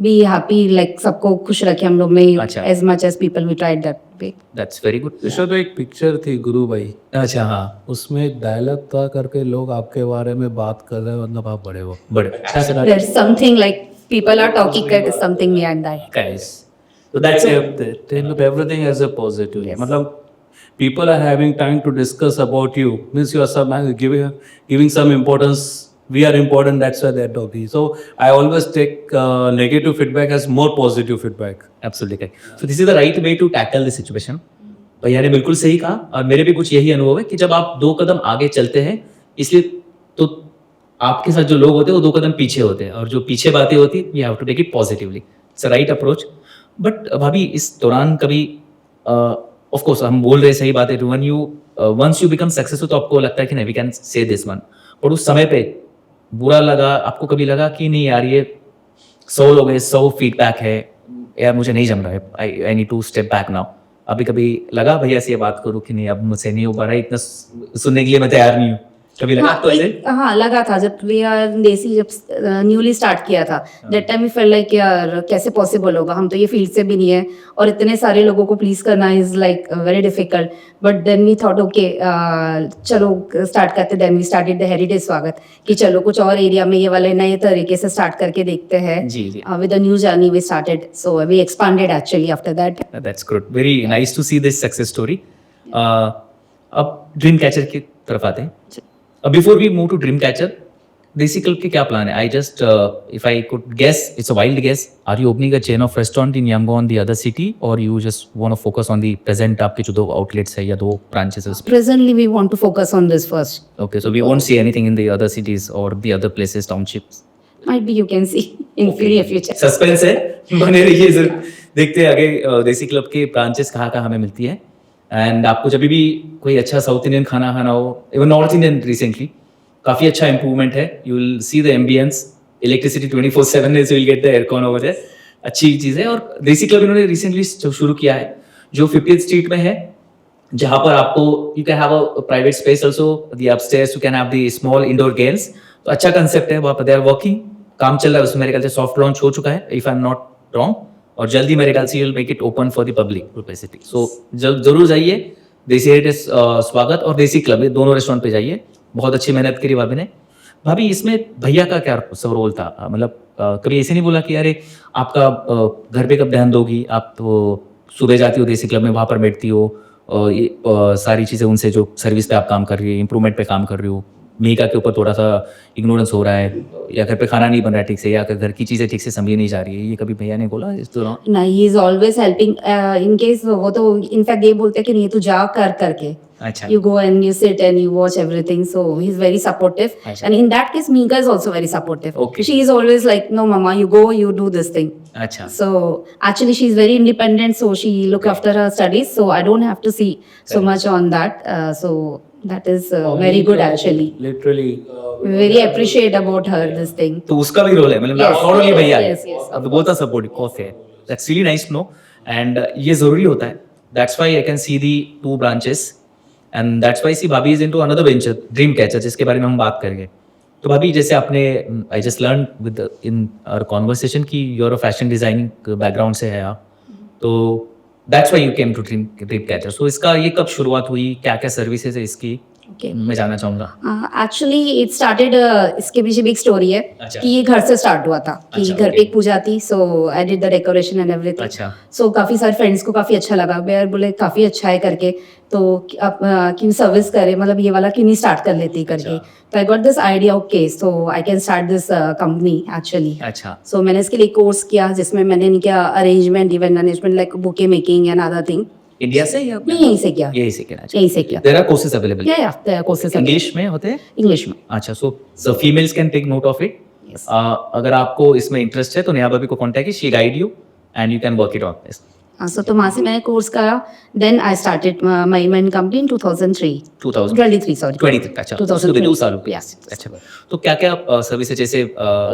S3: be happy, like सबको खुश रखे हम लोग में
S1: अच्छा।
S3: as much as people we tried that way.
S1: That's very good.
S4: इसमें तो एक पिक्चर थी गुरु भाई,
S1: अच्छा, हाँ,
S4: उसमें एक डायलॉग था करके लोग आपके बारे में बात कर रहे हैं, मतलब आप बड़े हो।
S1: बड़े
S3: There's something like people are talking, there is something behind that.
S1: guys, so that's it.
S4: They look everything as a positive. मतलब people are having time to discuss about you, means you are some giving some importance. We are important, that's why they are talking. So I always take negative feedback as more positive feedback.
S1: Absolutely correct. So this is the right way to tackle the situation. भैया ने बिल्कुल सही कहा और मेरे भी कुछ यही अनुभव है कि जब आप 2 कदम आगे चलते हैं, इसलिए तो आपके साथ जो लोग होते हैं वो 2 कदम पीछे होते हैं, और जो पीछे बातें होती है you have to take it positively. It's a right approach. But भाभी इस दौरान कभी ऑफ कोर्स हम बोल रहे सही बात है, वंस यू बिकम सक्सेसफुल तो आपको लगता है कि नहीं we can say this one, पर उस समय पे बुरा लगा आपको? कभी लगा कि नहीं यार ये 100 लोग हैं, 100 फीडबैक है, यार मुझे नहीं जम रहा है, I need to step back now? अभी कभी लगा भैया से ये बात करूं कि नहीं अब मुझसे नहीं हो पा रहा है, इतना सुनने के लिए मैं तैयार नहीं हूँ? कभी लगा तो ऐसे?
S3: हाँ लगा था जब देसी जब न्यूली स्टार्ट किया था, that time we felt like यार कैसे पॉसिबल होगा, हम तो ये फील्ड से भी नहीं है और इतने सारे लोगों को प्लीज करना is like very difficult. But then we thought okay चलो स्टार्ट करते, then we started the heritage Swagat कि चलो कुछ और एरिया में ये वाले नए तरीके से स्टार्ट करके देखते हैं।
S1: जी जी,
S3: with a new journey we started, so we expanded actually after that.
S1: That's good, very nice to see this success story. अब ड्रीम कैचर की तरफ आते हैं। Before we move to Dream Catcher, Desi Club के क्या प्लान है? I just if I could guess, it's a wild guess, are you opening a chain of restaurant in Yangon the other city, और you just want to focus on the present आपके जो 2 आउटलेट्स है या 2 ब्रांचेस है?
S3: Presently we want to focus on this first.
S1: Okay, so we won't see anything in the other cities or the other places, townships.
S3: Might be you can see in near future.
S1: Suspense है, बने रहिए जरूर। देखते हैं आगे देसी क्लब के ब्रांचेस कहाँ कहाँ हमें मिलती है। एंड आपको जब भी कोई अच्छा साउथ इंडियन खाना खाना हो, इवन नॉर्थ इंडियन रिसेंटली काफ़ी अच्छा इंप्रूवमेंट है. You will see the ambiance, electricity 24/7 is, will get the aircon over there. अच्छी चीज़ है. और देसी क्लब इन्होंने रिसेंटली शुरू किया है जो 50th स्ट्रीट में है, जहाँ पर आपको you can have a private space also, the upstairs you can have the small indoor games. तो अच्छा कंसेप्ट है. वहाँ पर दे आर वर्किंग, काम चल रहा है उसमें. मेरे ख्याल से सॉफ्ट लॉन्च हो चुका है if I am not wrong, और जल्दी मेरे ख्याल से you will make it open for the public capacity. So जरूर जाइए. देसी हेरिटेज स्वागत और देसी क्लब, ये दोनों रेस्टोरेंट पे जाइए. बहुत अच्छी मेहनत करी भाभी ने. भाभी इसमें भैया का क्या रोल था? मतलब कभी ऐसे नहीं बोला कि अरे आपका घर पे कब ध्यान दोगी, आप तो सुबह जाती हो देसी क्लब में, वहाँ पर बैठती हो, सारी चीज़ें उनसे जो सर्विस पे आप काम कर रही है, इंप्रूवमेंट पे काम कर रही हो, मेगा के ऊपर थोड़ा सा इग्नोरेंस हो रहा है, या घर पे खाना नहीं बन रहा है ठीक से, या घर की चीज़ें ठीक से समझी नहीं जा रही है, ये कभी भैया ने बोला इस दौरान?
S3: नहीं, he is always helping. In case वो तो इनफैक्ट ये बोलते हैं कि नहीं तू जा कर करके,
S1: अच्छा.
S3: you go and you sit and you watch everything, so he's very supportive.
S1: Acha.
S3: And in that case Meega is also very supportive.
S1: Okay.
S3: She is always like, no mama, you go, you do this thing.
S1: अच्छा.
S3: So actually she's very independent, so she look after her studies, so I don't have to see so much on that. So that is very good actually.
S4: Literally.
S3: We very appreciate about her this thing.
S1: तो उसका भी रोल है, मतलब
S3: Yes.
S1: not only भैया है.
S3: Yes, yes.
S1: अब बहुत सपोर्टिव ऑफ है. That's really nice to know. And ये जरूरी होता है. That's why I can see the 2 branches. And that's why see भाभी is into another venture, dream catcher, जिसके बारे में हम बात करेंगे. तो भाभी जैसे आपने, I just learn within our conversation कि you're a fashion designing background से है आप, तो that's why you came to Dream Catcher. So इसका ये कब शुरुआत हुई, क्या क्या सर्विसेज है इसकी,
S3: Okay.
S1: मैं जानना चाहूँगा.
S3: एक्चुअली इट स्टार्टेड, इसके पीछे भी एक स्टोरी है
S1: अच्छा.
S3: कि ये घर से स्टार्ट हुआ था कि
S1: अच्छा,
S3: घर पे
S1: okay.
S3: एक पूजा थी, so I did the decoration and everything.
S1: अच्छा.
S3: सो काफी सारे फ्रेंड्स को काफी अच्छा लगा, यार बोले काफी अच्छा है करके, तो अब क्यों सर्विस करे, मतलब ये वाला क्यों नहीं स्टार्ट कर लेती करके. तो I got this idea, okay so I can start this company actually.
S1: अच्छा.
S3: सो मैंने इसके लिए कोर्स किया जिसमें मैंने नहीं किया arrangement, event management, like bouquet making and other thing.
S1: India से या
S3: नहीं, यहीं से किया,
S1: यही से किया?
S3: यहीं से किया.
S1: देयर आर कोर्सेज अवेलेबल
S3: या कोर्सेज
S1: इंग्लिश में होते हैं?
S3: इंग्लिश में.
S1: अच्छा. So females can take note of it.
S3: Yes.
S1: अगर आपको इसमें इंटरेस्ट है तो नेहा भाभी को कांटेक्ट कीजिए, she guide you and you can work it on this.
S3: So तो वहाँ से मैंने कोर्स करा. Then I started my main company in 2003. 23 sorry.
S1: 23. अच्छा.
S3: 2003.
S1: 2 साल हो गए.
S3: Yes.
S1: अच्छा. तो क्या क्या सर्विस है, जैसे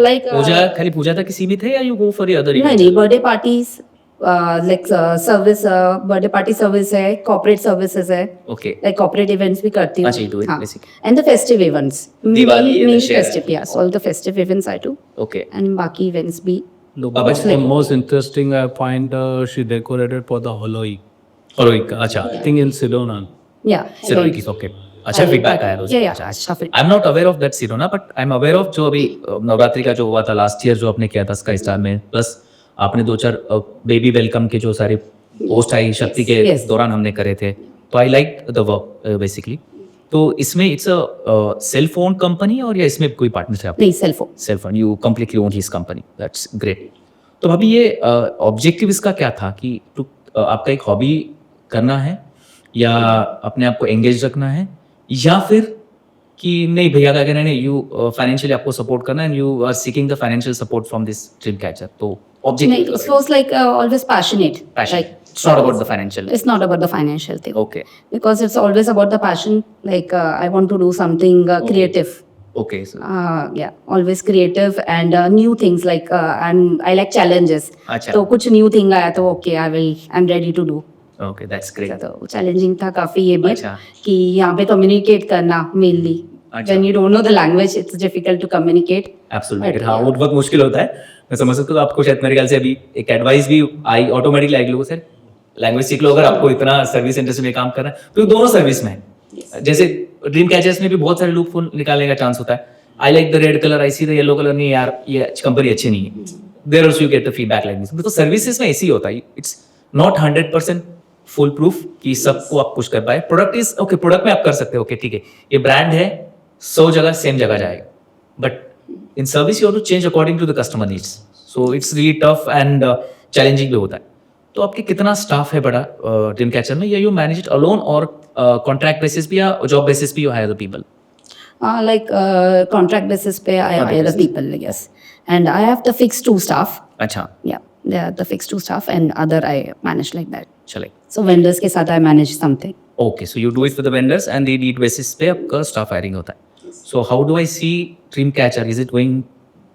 S3: Like,
S1: पूजा, खाली पूजा तक ही सीमित है या यू गो फॉर अदर
S3: नहीं नहीं, birthday parties, like service, birthday party service है, कॉर्पोरेट सर्विसेज है,
S1: ओके.
S3: लाइक कॉर्पोरेट इवेंट्स भी करती हूँ.
S1: अच्छा, you do it, basically.
S3: And the festive events,
S1: Diwali, Dussehra.
S3: Festive, yes, all the festive events I do.
S1: Okay.
S3: And बाकी इवेंट्स भी.
S4: The most interesting I find she decorated for the Holoi.
S1: और एक अच्छा.
S4: I think in Sedona.
S3: या
S1: सिरोना की. ओके. अच्छा फीडबैक आया
S3: या या अच्छा फिर.
S1: I am not aware of that Sirona, but I am aware of जो अभी नवरात्रि का जो हुआ था लास्ट ईयर, जो आपने किया था स्काई स्टार में, प्लस आपने 2-4 बेबी वेलकम के जो सारे पोस्ट आई शक्ति के
S3: Yes.
S1: दौरान हमने करे थे, तो आई लाइक द वर्क बेसिकली. तो इसमें it's a self own company, और या इसमें कोई पार्टनर है आप?
S3: नहीं, self.
S1: Self own, you completely own his company. That's great. तो अभी ये ऑब्जेक्टिव इसका क्या था कि आपका एक हॉबी करना है, या अपने आप को एंगेज रखना है, या फिर कि नहीं भैया का कहना है यू फाइनेंशियली आपको सपोर्ट करना है, you are seeking the financial support from this dream catcher. तो
S3: नहीं,
S1: objective
S3: it was like always passionate. Like,
S1: it's not about the financial.
S3: it's not about the financial thing.
S1: Okay.
S3: Because it's always about the passion. Like I want to do something creative.
S1: Okay.
S3: Yeah, always creative and new things. Like and I like challenges.
S1: अच्छा.
S3: तो कुछ new thing आया तो okay, I'm ready to do.
S1: Okay, that's great.
S3: तो challenging था काफी ये भी,
S1: अच्छा.
S3: कि यहाँ पे communicate करना mainly.
S1: अच्छा.
S3: When you don't know the language, it's difficult to communicate.
S1: Absolutely.
S3: But,
S1: हाँ, वो बहुत मुश्किल होता है, मैं समझ सकता हूँ. आपको शायद मेरे ख्याल से अभी एक एडवाइस भी आई ऑटोमेटिकली आई लोगों से, लैंग्वेज सीख लो. अगर आपको इतना सर्विस इंडस्ट्री में काम करना है तो दोनों सर्विस में है. जैसे ड्रीम कैचर्स में भी बहुत सारे लूप निकालने का चांस होता है. I like the red colour, I see the yellow colour, नहीं यार ये कंपनी अच्छी नहीं है, there also you get the feedback like this. तो सर्विसेज में ऐसे ही होता है. इट्स नॉट 100% फुल प्रूफ कि सबको आप पुश कर पाए. प्रोडक्ट इज ओके, प्रोडक्ट में आप कर सकते हो, ओके ठीक है, ये ब्रांड है, 100 जगह सेम जगह जाएगा, but in service you have to change according to the customer needs. So it's really tough and challenging भी होता है. तो आपके कितना स्टाफ है बड़ा ड्रीम कैचर में, या यू मैनेज इट अलोन, और कॉन्ट्रैक्ट बेसिस पे या जॉब बेसिस पे you hire the people?
S3: Like contract basis पे I hire the people, yes. And I have the fixed 2 staff.
S1: अच्छा.
S3: Yeah, they are the fixed 2 staff, and other I manage like that.
S1: चले.
S3: सो वेंडर्स के साथ I manage something.
S1: Okay, so you do it for the vendors and the need basis पे आपका स्टाफ हायरिंग होता है. So how do I see Dream Catcher? Is it going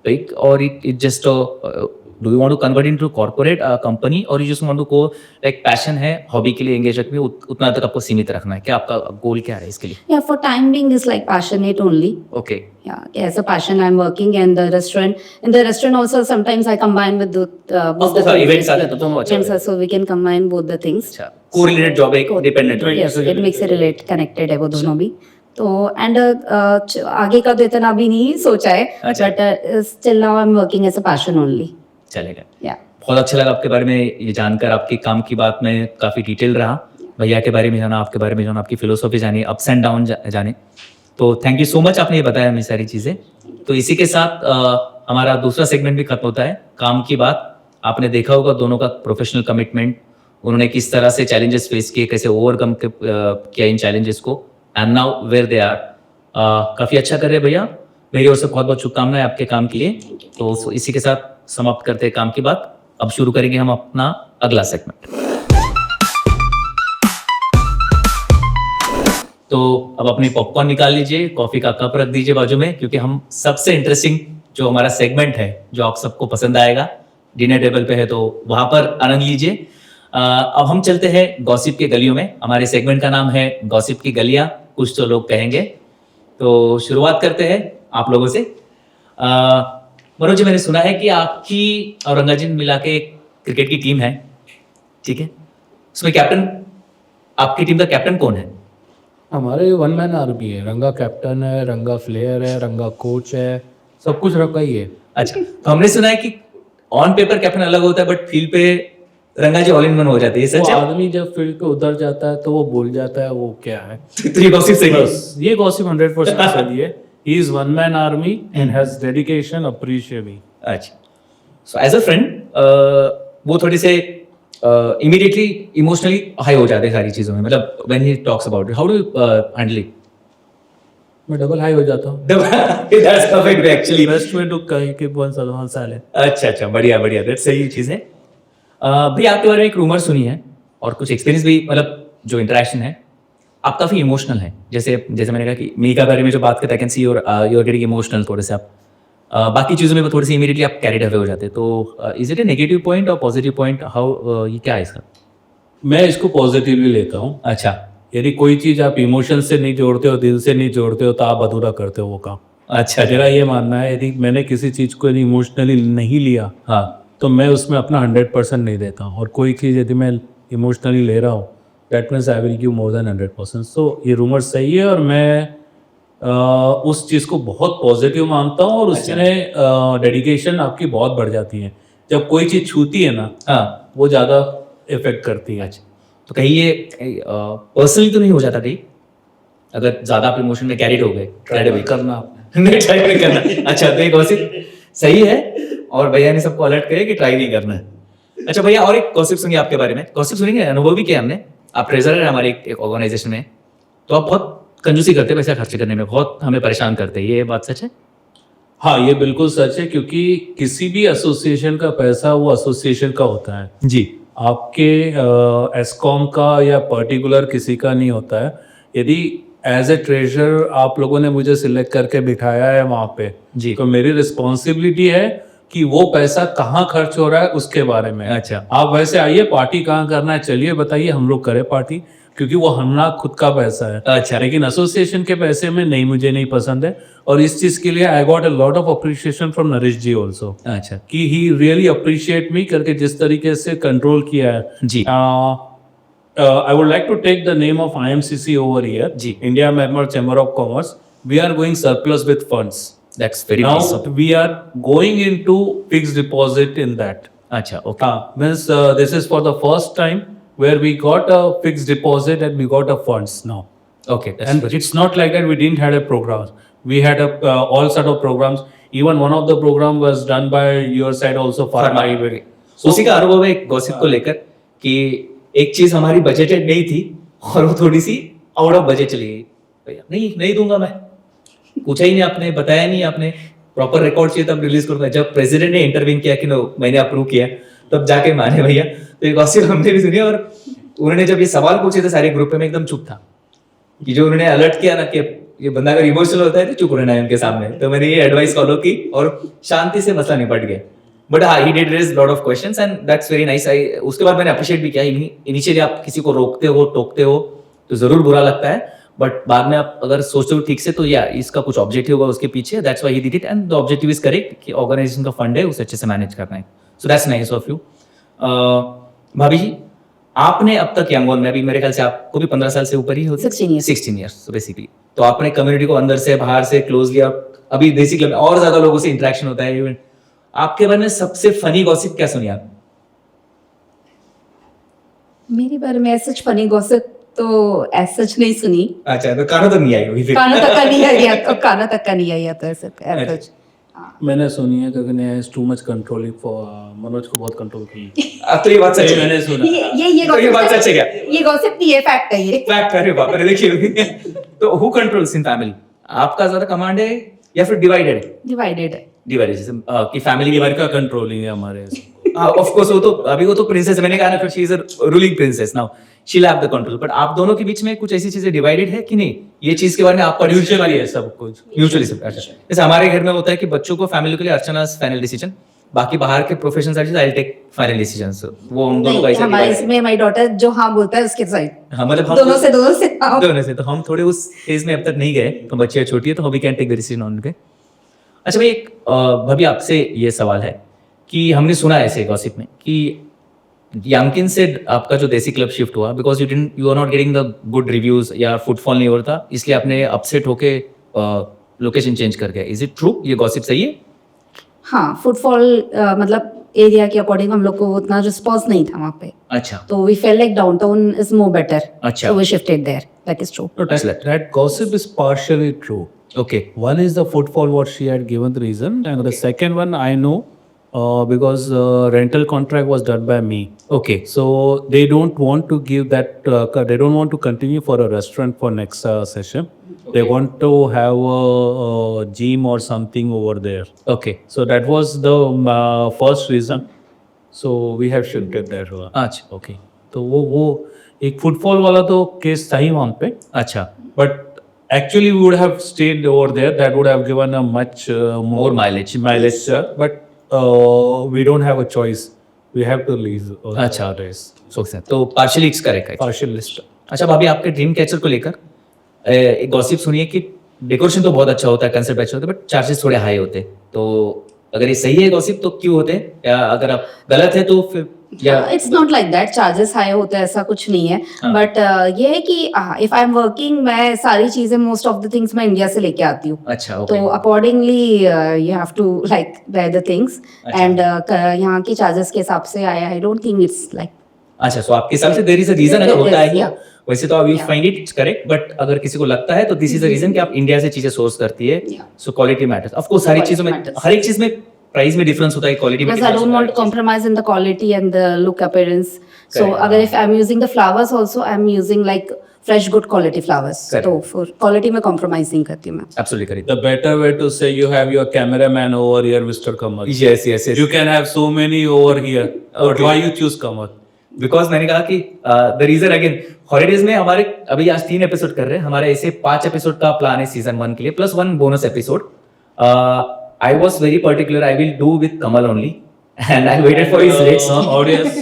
S1: big और it just do you want to convert into corporate company और you just want to go like passion है, हॉबी के लिए एंगेज रखना है, उतना तक आपको सीमित रखना है? क्या आपका गोल क्या है इसके लिए?
S3: Yeah, for time being is like passionate only.
S1: Okay,
S3: Yeah, as a passion I'm working in the restaurant. In the restaurant also sometimes I combine with both the
S1: course,
S3: things.
S1: events आते हैं तो दोनों अच्छा
S3: Events
S1: है.
S3: are, so we can combine both the things.
S1: अच्छा, कोरिलेटेड जॉब है, एक डिपेंडेंट है.
S3: Yes, it makes it relate connected है वो दोनों भी. तो एंड आगे का तो इतना भी नहीं सोचा है,
S1: अच्छा.
S3: But still now I am working as a passion only.
S1: चलेगा.
S3: या
S1: बहुत अच्छा लगा आपके बारे में ये जानकर, आपके काम की बात में काफ़ी डिटेल रहा. भैया के बारे में जाना, आपके बारे में जाना, आपकी फिलोसॉफी जानी, अप्स एंड डाउन जाने. तो थैंक यू सो मच, आपने ये बताया हमें सारी चीज़ें. तो इसी के साथ हमारा दूसरा सेगमेंट भी खत्म होता है, काम की बात. आपने देखा होगा दोनों का प्रोफेशनल कमिटमेंट, उन्होंने किस तरह से चैलेंजेस फेस किए, कैसे ओवरकम किया इन चैलेंजेस को, and now where they are. काफ़ी अच्छा कर रहे हैं भैया. मेरी ओर से बहुत बहुत शुभकामनाएं आपके काम के लिए. तो इसी के साथ समाप्त करते हैं काम की बात. अब शुरू करेंगे हम अपना अगला सेगमेंट. तो अब अपनी पॉपकॉर्न निकाल लीजिए, कॉफी का कप रख दीजिए बाजू में, क्योंकि हम सबसे इंटरेस्टिंग जो हमारा सेगमेंट है, जो आप सबको पसंद आएगा, डिनर टेबल पे है तो वहां पर आनंद लीजिए. अब हम चलते हैं गॉसिप के गलियों में. हमारे सेगमेंट का नाम है गॉसिप की गलियां, कुछ तो लोग कहेंगे. तो शुरुआत करते हैं आप लोगों से. मनोज जी, मैंने सुना है कि आपकी और रंगा जी मिला के एक क्रिकेट की टीम है, ठीक है? उसमें कैप्टन, आपकी टीम का कैप्टन कौन है?
S4: हमारे वन मैन आर्मी है. रंगा कैप्टन है, रंगा प्लेयर है, रंगा कोच है, सब कुछ रंगा ही है.
S1: अच्छा, तो हमने सुना है कि ऑन पेपर कैप्टन अलग होता है, बट फील्ड पे रंगा जी ऑल इन वन हो जाती है.
S4: वो
S1: सच है?
S4: आदमी जब फील्ड पे उतर जाता है तो वो भूल जाता है वो क्या है.
S1: तो ये गॉसिप सही है.
S4: बस ये गॉसिप 100% सही है. He is one man army and has dedication, appreciate.
S1: अच्छा, सो एज अ फ्रेंड वो थोड़ी से इमीडिएटली इमोशनली हाई हो जाते हैं सारी चीज़ों में, मतलब when he talks about it, how do you handle it?
S4: मैं डबल हाई हो जाता हूँ.
S1: That's perfect actually.
S4: Best way to keep one silent.
S1: अच्छा अच्छा, बढ़िया बढ़िया, दैट्स सही चीज़ है. भैया, आपके बारे में एक रूमर सुनी है और कुछ एक्सपीरियंस भी, मतलब जो इंटरेक्शन है, आप काफ़ी इमोशनल हैं. जैसे जैसे मैंने कहा कि मी का बारे में जो बात करते हैं, can see your getting emotional थोड़े से आप. बाकी चीज़ों में थोड़ी सी इमीडिएटली आप कैरिड अवे हो जाते हैं. तो is it A negative point और पॉजिटिव पॉइंट? हाउ, ये क्या है इसका?
S4: मैं इसको पॉजिटिवली लेता हूँ.
S1: अच्छा
S4: यदि कोई चीज आप इमोशन से नहीं जोड़ते हो, दिल से नहीं जोड़ते हो, तो आप अधूरा करते हो वो काम.
S1: अच्छा,
S4: मेरा ये मानना है, यदि मैंने किसी चीज को इमोशनली नहीं लिया
S1: हाँ,
S4: तो मैं उसमें अपना 100% नहीं देता हूँ. और कोई चीज़ यदि मैं इमोशनली ले रहा हूँ, that means I will give more than 100%. सो ये रूमर सही है और मैं उस चीज़ को बहुत पॉजिटिव मानता हूँ. और उसमें डेडिकेशन आपकी बहुत बढ़ जाती है. जब कोई चीज़ छूती है ना,
S1: हाँ.
S4: वो ज़्यादा इफेक्ट करती है.
S1: अच्छा, तो कहीं ये पर्सनली तो नहीं हो जाता कहीं, अगर ज़्यादा आप इमोशन में कैरिड हो गए?
S4: ट्राई करना आपने.
S1: नहीं, ट्राई नहीं करना. अच्छा, तो ये गॉसिप सही है और भैया ने सबको अलर्ट करे कि ट्राई नहीं करना है. अच्छा भैया, और एक गॉसिप सुनिए आपके बारे में. गॉसिप सुनेंगे, अनुभव भी किया हमने. आप ट्रेजरर है हमारे एक ऑर्गेनाइजेशन में, तो आप बहुत कंजूसी करते हैं पैसा खर्च करने में, बहुत हमें परेशान करते हैं. ये बात सच है?
S4: हाँ, ये बिल्कुल सच है. क्योंकि किसी भी एसोसिएशन का पैसा वो एसोसिएशन का होता है.
S1: जी.
S4: आपके एस्कॉम का या पर्टिकुलर किसी का नहीं होता है. यदि एज ए ट्रेजर आप लोगों ने मुझे सिलेक्ट करके बिठाया है वहाँ पे,
S1: जी.
S4: तो मेरी रिस्पॉन्सिबिलिटी है कि वो पैसा कहाँ खर्च हो रहा है उसके बारे में.
S1: अच्छा.
S4: आप वैसे आइए, पार्टी कहाँ करना है चलिए बताइए, हम लोग करें पार्टी, क्योंकि वो हमारा खुद का पैसा है.
S1: अच्छा.
S4: लेकिन एसोसिएशन के पैसे में नहीं, मुझे नहीं पसंद है. और इस चीज के लिए I got a lot of appreciation from Naresh ji also,
S1: अच्छा
S4: कि ही रियली अप्रिशिएट मी करके जिस तरीके से कंट्रोल किया है.
S1: जी.
S4: I would like to take the name of IMCC over here.
S1: जी.
S4: India Myanmar Chamber of Commerce. We are going surplus with funds.
S1: That's very
S4: Now
S1: nice.
S4: we are going into fixed deposit in that.
S1: अच्छा, okay.
S4: Means this is for the first time where we got a fixed deposit and we got a funds now.
S1: Okay,
S4: And it's not like that we didn't had a program. We had a all sort of programs. Even one of the program was done by your side also. Pharma.
S1: उसी का अनुभव है एक गॉसिप को लेकर कि एक चीज हमारी बजटेड नहीं थी और वो थोड़ी सी आउट ऑफ बजट चली गई. भैया नहीं दूंगा, मैं पूछा ही नहीं आपने, बताया नहीं आपने, प्रॉपर रिकॉर्ड चाहिए तब रिलीज करूंगा. जब प्रेसिडेंट ने इंटरवीन किया कि नो मैंने अप्रूव किया, तब जाके माने भैया. तो एक गॉसिप हमने भी सुनी और उन्होंने जब ये सवाल पूछे थे सारे ग्रुप में, मैं एकदम चुप था कि जो उन्होंने अलर्ट किया ना कि ये बंदा अगर इमोशनल होता है तो चुप रहना है उनके सामने, तो मैंने ये एडवाइस फॉलो की और शांति से मसला निपट गया. बट हाँ, he did raise lot of questions and that's very nice. उसके बाद मैंने अप्रिशिएट भी किया. इनिशियली आप किसी को रोकते हो, टोकते हो तो जरूर बुरा लगता है, बट बाद में आप अगर सोचते हो ठीक से तो या इसका कुछ ऑब्जेक्टिव होगा उसके पीछे. That's why he did it and the objective is correct कि ऑर्गेनाइजेशन का फंड है उसे अच्छे से मैनेज करना है. So that's nice of you. भाभी जी, आपने अब तक यंगोन में, अभी मेरे ख्याल से आपको भी 15 साल से ऊपर ही होते
S3: 16 years.
S1: 16 years basically. तो आपने कम्युनिटी को अंदर से बाहर से क्लोजली, अभी देसी क्लब में और ज्यादा लोगों से इंटरेक्शन होता है. इवन आपके बारे में सबसे फनी गॉसिप क्या सुनी आप?
S3: मेरे बारे में सच फनी गॉसिप तो सच नहीं सुनी.
S1: अच्छा, तो कानों तो नहीं आई होगी फिर.
S3: कानों तक का नहीं आया, तो कानों तक का नहीं आया तो सच.
S4: मैंने सुनी है गगन is too much controlling for Manoj को बहुत कंट्रोल की.
S1: अब तो ये बात सच है.
S4: मैंने सुना.
S3: ये
S1: तो ये बात सच है क्या?
S3: ये गॉसिप नहीं है, फैक्ट है ये.
S1: फैक्ट है. अरे बाप रे, देखिए. तो हु कंट्रोल्स इन फैमिली? आपका ज्यादा कमांड है या फिर डिवाइडेड है?
S3: डिवाइडेड है.
S1: डिवाइडेड जैसे कि फैमिली की
S4: घर का कंट्रोलिंग है हमारे.
S1: ऑफ कोर्स वो तो प्रिंसेस, मैंने कहा ना, फिर she is a ruling princess now, she will have the control. But आप दोनों के बीच में कुछ ऐसी चीजें डिवाइडेड है कि नहीं? ये चीज के बारे में आप
S4: म्यूचुअली है सब कुछ.
S1: म्यूचुअली सब. अच्छा, जैसे हमारे घर में होता है कि बच्चों को, फैमिली के लिए अर्चना's फाइनल डिसीजन, बाकी बाहर के professional I will take final decisions. वो उन दोनों का ऐसा
S3: हमारे
S1: divide है.
S3: इसमें माय डॉटर जो हाँ बोलता है उसके साइड.
S1: हाँ, मतलब हम
S3: दोनों से हाँ.
S1: दोनों से. तो हम थोड़े उस फेज में अब तक नहीं गए, तो बच्चे छोटी है तो we can take the decision on उनके. अच्छा भाई, एक भाभी आपसे ये सवाल है कि हमने सुना ऐसे गॉसिप में कि यामकिन से आपका जो देसी क्लब शिफ्ट हुआ because you are not getting the good reviews या फुटफॉल नहीं हो रहा था, इसलिए आपने अपसेट होके लोकेशन चेंज कर गया. Is it true? ये गॉसिप सही है?
S3: हाँ, फुटफॉल मतलब एरिया के अकॉर्डिंग हम लोग को उतना रिस्पॉन्स नहीं था वहाँ पे.
S1: अच्छा.
S3: तो we fell like downtown is more better.
S1: अच्छा.
S3: So we shifted there. That is true.
S4: That gossip is partially true.
S1: Okay.
S4: One is the footfall what she had given the reason, and the second one I know because rental contract was done by me.
S1: Okay.
S4: So they don't want to give that. They don't want to continue for a restaurant for next session. They want to have a gym or something over there.
S1: Okay.
S4: So that was the first reason. So we have shifted there.
S1: अच्छा.
S4: Okay. तो वो एक फुटफॉल वाला तो केस था ही वहाँ पे.
S1: अच्छा.
S4: But actually, we would have stayed over there. That would have given a much more
S1: mileage.
S4: But we don't have a choice. We have to leave.
S1: अच्छा. तो पार्शियली इट्स करेक्ट है.
S4: Partial list.
S1: अच्छा भाभी, आपके ड्रीम कैचर को लेकर एक गॉसिप सुनिए कि डेकोरेशन तो बहुत अच्छा होता है, कंसेप्ट अच्छा होता है, बट चार्जेस थोड़े हाई होते हैं. तो अगर ये सही है गॉसिप तो क्यों होते हैं, या अगर आप गलत है तो फिर या
S3: it's not like that. Charges high होते हैं ऐसा कुछ नहीं है. बट ये है कि इफ आई एम वर्किंग, मैं सारी चीजें, मोस्ट ऑफ द थिंग्स मैं इंडिया से लेके आती हूँ.
S1: अच्छा. ओके.
S3: तो accordingly you have to like buy the things. And यहाँ की चार्जेस के हिसाब से I don't think it's like.
S1: अच्छा, सो आपके हिसाब से देयर इज अ रीजन अगर होता है
S3: Yeah.
S1: वैसे तो आप you find it correct, but अगर किसी को लगता है तो दिस इज द रीजन कि आप इंडिया से चीजें सोर्स करती है.
S3: Yeah.
S1: So quality matters. Of course सारी
S3: Quality
S1: चीजों में,
S3: matters.
S1: हर एक चीज में प्राइस में डिफरेंस होता है, क्वालिटी में
S3: Because I don't want to compromise in the quality and the look appearance. So
S1: Correct.
S3: अगर if I'm using the flowers also, I'm using like fresh good quality flowers.
S1: Correct.
S3: तो for quality में compromise नहीं करती मैं.
S1: Absolutely correct.
S4: The better way to say you have your cameraman over here, Mr. Kamal.
S1: Yes yes yes.
S4: You can have so many over here. But why you choose Kamal?
S1: Because मैंने कहा कि द रीजन अगेन, हॉलीडेज में हमारे अभी आज 3 एपिसोड कर रहे हैं, हमारे ऐसे 5 एपिसोड का प्लान है सीजन 1 के लिए, plus 1 bonus episode. I was very particular, I will do with Kamal only, and I waited for his rates.
S4: Audience,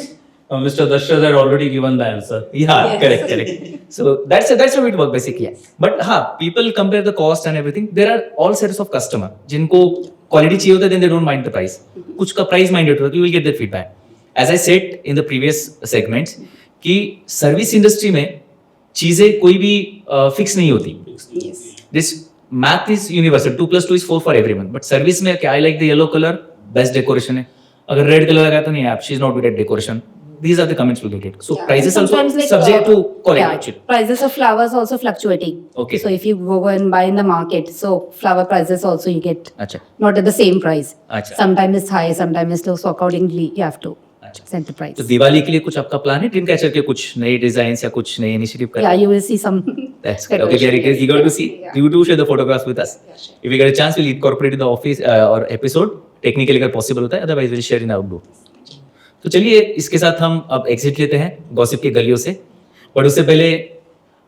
S4: Mr. Dashraj had already given the answer.
S1: Yeah, correct. So that's how it works basically. But हाँ, people compare the cost and everything. There are all sets of customer जिनको quality चाहिए होता है, then they don't mind the price. कुछ का price minded होता है, you will get that feedback. As I said in the previous segments कि सर्विस इंडस्ट्री में चीजें कोई भी फिक्स नहीं होती. This math is universal. 2 + 2 is 4 for everyone. But service में क्या, I like the yellow color, best decoration है. अगर रेड कलर लगा तो नहीं आप, she is not good at decoration. These are the comments we will get. So prices also
S3: Sometimes like,
S1: subject to quality.
S3: Yeah,
S1: actually.
S3: prices of flowers also fluctuating.
S1: Okay.
S3: So if you go and buy in the market, so flower prices also you get
S1: अच्छा.
S3: not at the same price.
S1: अच्छा.
S3: Sometimes it's high, sometimes it's low. So accordingly you have to
S1: अच्छा.
S3: set the price.
S1: तो दिवाली के लिए कुछ आपका प्लान है, ड्रीम कैचर के कुछ नए डिजाइन या कुछ नए इनिशिएटिव कर?
S3: Yeah, you will see some.
S1: That's good. Okay, we are eager to see. You do share the photographs with us. If we get a chance, we'll incorporate in the office or episode. Technically, अगर possible होता है, otherwise we'll share in outdoor. तो चलिए इसके साथ हम अब एग्जिट लेते हैं गॉसिप की गलियों से, बट उससे पहले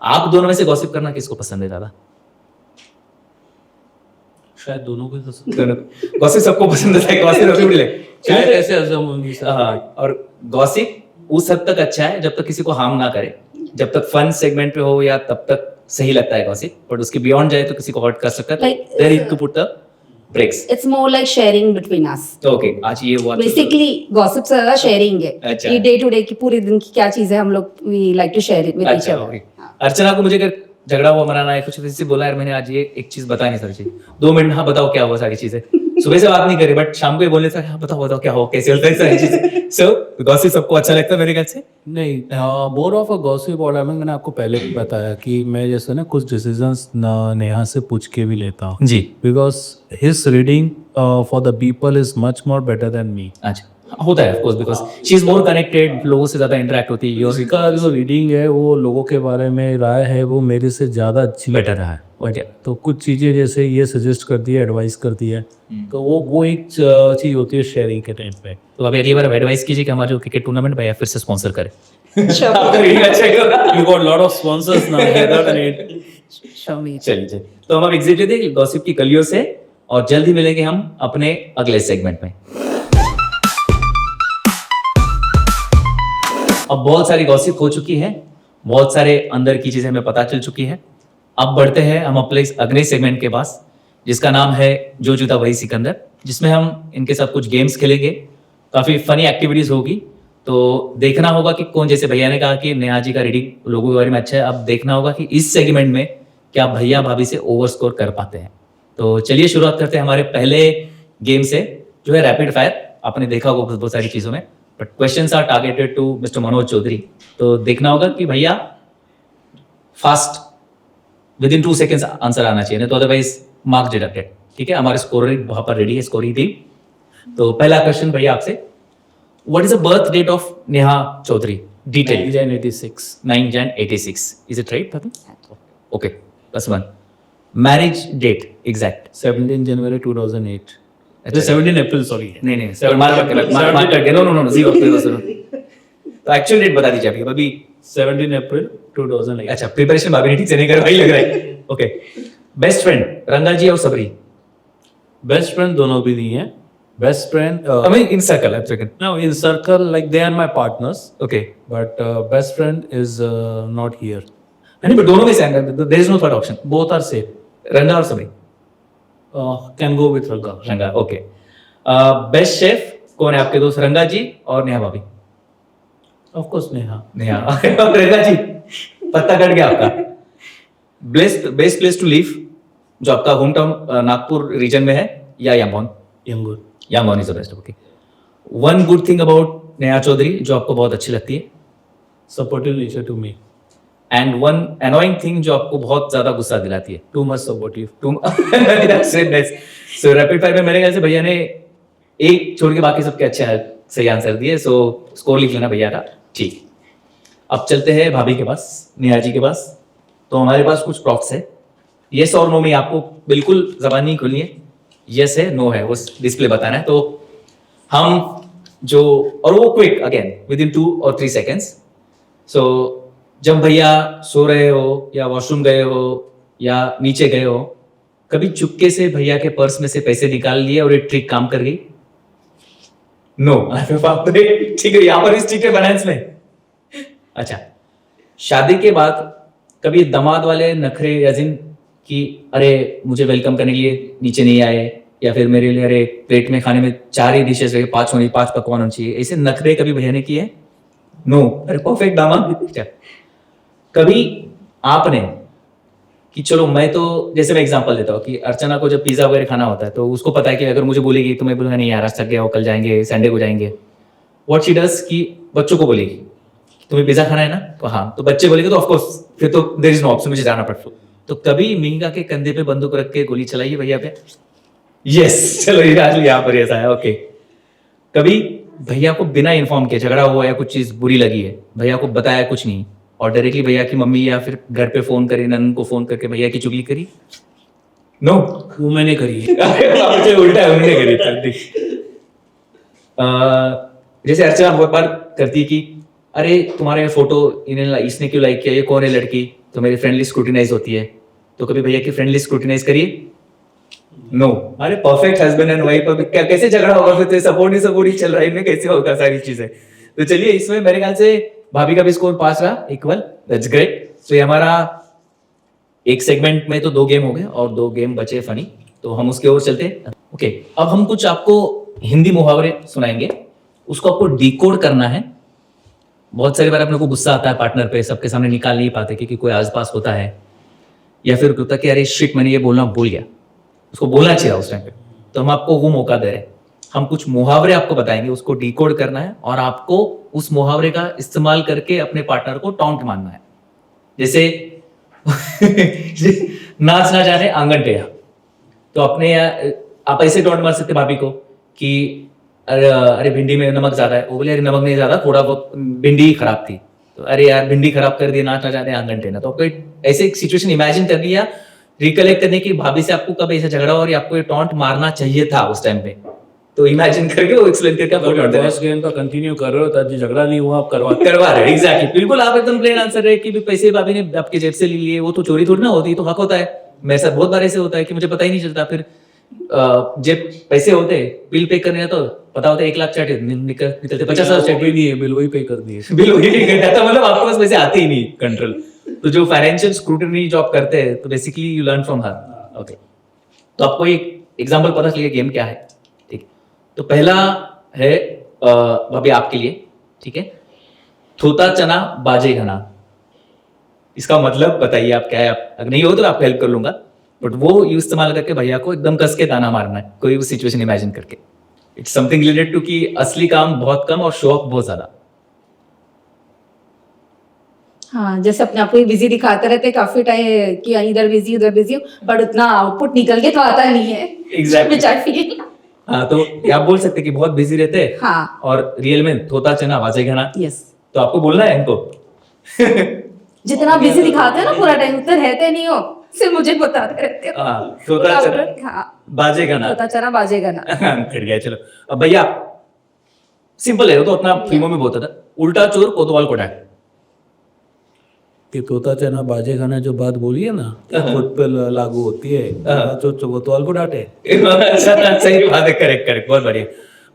S1: आप दोनों में से गॉसिप करना किसको पसंद है ज्यादा?
S4: शायद दोनों को
S1: गॉसिप सबको पसंद है, गॉसिप अभी भी
S4: शायद ऐसे असम होंगी सर।
S1: और गॉसिप उस हद तक अच्छा है जब तक किसी को हार्म ना करे, जब तक फन सेगमेंट पे हो या तब तक सही लगता है गॉसिप, बट उसके बियॉन्ड जाए तो किसी को हर्ट कर सकता है,
S3: Like,
S1: there need to put the breaks.
S3: It's more like sharing between us.
S1: तो ओके, आज ये हुआ
S3: Basically, gossip से ज्यादा sharing है
S1: अच्छा।
S3: कि डे टू डे की पूरे दिन की क्या चीजें हम लोग we like to share it with each
S1: अच्छा,
S3: other.
S1: ओके। अर्चना को मुझे अगर झगड़ा हुआ मनाना है कुछ किसी से बोला यार मैंने आज ये एक चीज बता नहीं सर 2 मिनट, हाँ बताओ क्या हुआ सारी चीजें, सुबह से बात नहीं करी बट शाम को ही बोलने से हाँ बताओ क्या हो, कैसे होता है सारी चीजें। सो गॉसिप सबको अच्छा लगता है मेरे ख्याल से।
S4: नहीं, मोर ऑफ अ गॉसिप और मैंने आपको पहले भी बताया कि मैं जैसे ना कुछ डिसीजंस नेहा से पूछ के भी लेता हूँ,
S1: जी
S4: because his reading for the people is much more better than me.
S1: अच्छा होता है of course because she is more connected, लोगों से ज्यादा इंटरेक्ट होती है,
S4: उसका जो रीडिंग है वो लोगों के बारे में राय है वो मेरे से ज़्यादा अच्छी
S1: बेटर रहा है।
S4: तो कुछ चीज़ें जैसे ये सजेस्ट करती है, एडवाइस करती है, तो वो एक चीज़ होती है शेयरिंग के टाइम पे।
S1: तो अभी अगली बार एडवाइस कीजिए कि हमारा जो क्रिकेट टूर्नामेंट भैया फिर से स्पॉन्सर करे।
S4: You got lot of sponsors now, better than it.
S1: चलिए तो हम अब एग्जिट लेते हैं गॉसिप की गलियों से और जल्द ही मिलेंगे हम अपने अगले सेगमेंट में। अब बहुत सारी गॉसिप हो चुकी है, बहुत सारे अंदर की चीजें हमें पता चल चुकी है। अब बढ़ते हैं हम अपने इस अगले सेगमेंट के पास जिसका नाम है जो जूता वही सिकंदर, जिसमें हम इनके साथ कुछ गेम्स खेलेंगे, काफी फनी एक्टिविटीज होगी। तो देखना होगा कि कौन, जैसे भैया ने कहा कि नेहा जी का रीडिंग लोगों के बारे में अच्छा है, अब देखना होगा कि इस सेगमेंट में क्या भैया भाभी से ओवर स्कोर कर पाते हैं। तो चलिए शुरुआत करते हैं हमारे पहले गेम से जो है रैपिड फायर। आपने देखा होगा बहुत सारी चीजों में, but questions are targeted to mister Manoj Chaudhary. तो देखना होगा कि भैया fast within 2 seconds answer आना चाहिए, नहीं तो अदरवाइज मार्क्स डिडक्टेड। ठीक है, हमारे स्कोर वहां पर रेडी है, स्कोरिंग टीम। तो पहला क्वेश्चन भैया आपसे, what is the birth date of Neha Chaudhary? Detail 9 Jan 86। Is it right भाभी? ओके, +1। Marriage date exact?
S4: 17 जनवरी 2008।
S1: अच्छा,
S4: 17 अप्रैल, सॉरी।
S1: नहीं मार्क करके नो जीरो। तो एक्चुअल डेट बता दीजिए अभी
S4: 17 अप्रैल 2008।
S1: अच्छा, प्रिपरेशन भाभी ने ठीक से नहीं करवाई लग रहा है। ओके, बेस्ट फ्रेंड रंगा जी और सबरी?
S4: बेस्ट फ्रेंड दोनों भी नहीं है। Best friend
S1: I mean in circle, I'm second.
S4: no, in circle like they are my partners,
S1: Okay.
S4: but best friend is not here.
S1: नहीं, but दोनों में से there is no third option.
S4: Both are same.
S1: रंगा और सबरी?
S4: Can go with Ranga.
S1: रंगा, ओके। बेस्ट शेफ कौन है आपके दोस्त, रंगा जी और नेहा भाभी?
S4: Of course Neha.
S1: नेहा और रंगा जी, पत्ता कट गया आपका। बेस्ट प्लेस टू लिव जो आपका होम टाउन नागपुर रीजन में है या यमोन?
S4: Yangur.
S1: यमोन is the best. Okay, one good thing about Neha Chaudhary जो आपको बहुत अच्छी लगती है,
S4: Supportive nature to me.
S1: And one annoying thing जो आपको बहुत ज्यादा गुस्सा दिलाती है।
S4: Too much supportive.
S1: तुम सो रैपिड फायर में मेरे ख्याल से भैया ने एक छोड़ के बाकी सबके अच्छे सही आंसर दिए, सो स्कोर लिख लेना भैया का। ठीक, अब चलते हैं भाभी के पास, नेहा जी के पास। तो हमारे पास कुछ प्रॉप्स है, यस और नो में आपको बिल्कुल जबान नहीं खोलनी है, यस है नो है वो डिस्प्ले बताना है। तो हम जो, और वो quick again with in 2 or 3 seconds। सो जब भैया सो रहे हो या वॉशरूम गए हो या नीचे गए हो, कभी चुपके से भैया के पर्स में से पैसे निकाल लिए और ये ट्रिक काम कर गई? नो। ठीक है, यहाँ पर इस ट्रिक के बनाए में। अच्छा, शादी के बाद कभी दामाद वाले नखरे या जिन कि अरे मुझे वेलकम करने के लिए नीचे नहीं आए, या फिर मेरे लिए अरे प्लेट में खाने में 4 ही डिशेस रहे, 5 होनी, 5 पकवान होने चाहिए, ऐसे नखरे कभी भैया ने किए? नो। अरे परफेक्ट दामाद। कभी आपने कि चलो मैं तो, जैसे मैं एग्जांपल देता हूँ कि अर्चना को जब पिज्जा वगैरह खाना होता है तो उसको पता है कि अगर मुझे बोलेगी तो मैं बोलूँगा नहीं यार आज थक गया हो, कल जाएंगे, संडे को जाएंगे। व्हाट शी डज कि बच्चों को बोलेगी तुम्हें पिज्जा खाना है ना, तो हाँ, तो बच्चे बोलेंगे तो ऑफकोर्स फिर तो देयर इज नो ऑप्शन, मुझे जाना पड़ता। तो कभी मींगा के कंधे पे बंदूक रख के गोली चलाइए भैया पे? यस, चलो यहाँ पर ऐसा है। ओके, कभी भैया को बिना इन्फॉर्म किए झगड़ा हुआ या कुछ चीज बुरी लगी है, भैया को बताया कुछ नहीं और डायरेक्टली भैया की मम्मी या फिर घर पे फोन करी, नंद को फोन करके भैया की चुगली करी? नो,
S4: वो मैंने करी है।
S1: उल्टा है, उन्होंने करी। जैसे अर्चना बहुत बार करती है कि अरे तुम्हारे फोटो इसने क्यों लाइक किया, ये कौन है लड़की, तो मेरी फ्रेंड लिस्ट स्क्रूटिनाइज होती है, तो कभी भैया की फ्रेंड लिस्ट स्क्रूटिनाइज करिए? नो। अरे परफेक्ट हस्बैंड एंड वाइफ, अब क्या कैसे झगड़ा होगा फिर? सपोर्ट ही चल रहा है, इनमें कैसे होगा सारी चीजें? तो चलिए, इसमें मेरे ख्याल से भाभी का भी स्कोर 5 रहा, इक्वल, दैट्स ग्रेट। तो ये हमारा एक सेगमेंट में तो 2 गेम हो गए और 2 गेम बचे फनी, तो हम उसके ओर चलते हैं। ओके, अब हम कुछ आपको हिंदी मुहावरे सुनाएंगे, उसको आपको डिकोड करना है। बहुत सारी बार अपने को गुस्सा आता है पार्टनर पे, सबके सामने निकाल नहीं पाते क्योंकि कोई आसपास होता है, या फिर होता है कि अरे शिट मैंने ये बोलना भूल गया, उसको बोलना चाहिए उस टाइम पे। तो हम आपको वो मौका दे रहे हैं, हम कुछ मुहावरे आपको बताएंगे, उसको डिकोड करना है और आपको उस मुहावरे का इस्तेमाल करके अपने पार्टनर को टॉन्ट मारना है। जैसे नाच ना जाने आंगन टेढ़ा, तो अपने आप ऐसे टॉन्ट मार सकते भाभी को कि अरे भिंडी में नमक ज्यादा है, वो बोले अरे नमक नहीं ज्यादा, थोड़ा बहुत भिंडी ही खराब थी, तो अरे यार भिंडी खराब कर दी, नाच ना जाने आंगन टेढ़ा। तो आपको ऐसे एक सिचुएशन इमेजिन कर लिया, रिकलेक्ट करने की भाभी से आपको कब ऐसा झगड़ा और आपको ये टॉन्ट मारना चाहिए था उस टाइम पे, तो इमेजिन करके वो एक्सप्लेन करके आपको टॉन्ट देना है।
S4: गेम का कंटिन्यू कर रहे हो ताकि झगड़ा नहीं हुआ, आप
S1: करवा रहे, एग्जैक्टली, बिल्कुल आप एकदम प्लेन आंसर रहे कि भी पैसे भाभी ने आपके जेब से ले लिए, वो तो चोरी थोड़ी ना होती, तो हक होता है। मेरे साथ बहुत बार ऐसे होता है कि मुझे पता ही नहीं चलता, फिर जेब पैसे होते, बिल पे करने तो पता होता है 1 लाख चाटे निकलते 50,000 चाटे,
S4: नहीं है, बिल वही पे कर दिए।
S1: बिल वही नहीं करता, मतलब आपके पास पैसे आते ही नहीं कंट्रोल। तो जो फाइनेंशियल स्क्रूटनी जॉब करते हैं, तो basically you learn from her. Okay, तो आपको एक एग्जांपल पता चलिए गेम क्या है, ठीक है? तो पहला है भाभी आपके लिए, ठीक है? थोता चना बाजे घना, इसका मतलब बताइए आप क्या है? आप अगर नहीं हो तो आपको हेल्प कर लूंगा, बट वो यूज इस्तेमाल करके भैया को एकदम कस के ताना मारना है, कोई भी सिचुएशन इमेजिन करके। इट्स समथिंग रिलेटेड टू कि असली काम बहुत कम और शो ऑफ बहुत ज्यादा।
S3: हाँ, जैसे अपने आप को बिजी दिखाते रहते काफी टाइम कि इधर बिजी उधर बिजी, बट उतना आउटपुट निकल के तो आता नहीं है।
S1: Exactly.
S3: Which I feel।
S1: हाँ, तो ये आप बोल सकते कि बहुत बिजी रहते हैं,
S3: हाँ।
S1: और रियल में थोता चना बाजे घना।
S3: यस,
S1: तो आपको बोलना है इनको
S3: जितना बिजी दिखाते हैं ना पूरा टाइम, उतना रहते नहीं हो, सिर्फ मुझे बताते रहते हो।
S1: हाँ, थोता चना
S3: हाँ,
S1: बाजे घना।
S3: पता चला बाजेगा ना।
S1: खड़ गया, चलो। अब भैया सिंपल है, वो तो अपना फिल्मों में बोलता था, उल्टा चोर कोतवाल को डांट।
S4: कि तोता चना बाजे खाना जो बात बोली है ना, खुद पे लागू होती है, जो कोतवाल को डांटे।
S1: अच्छा, सही बात है, करेक्ट करेक्ट, बहुत बढ़िया।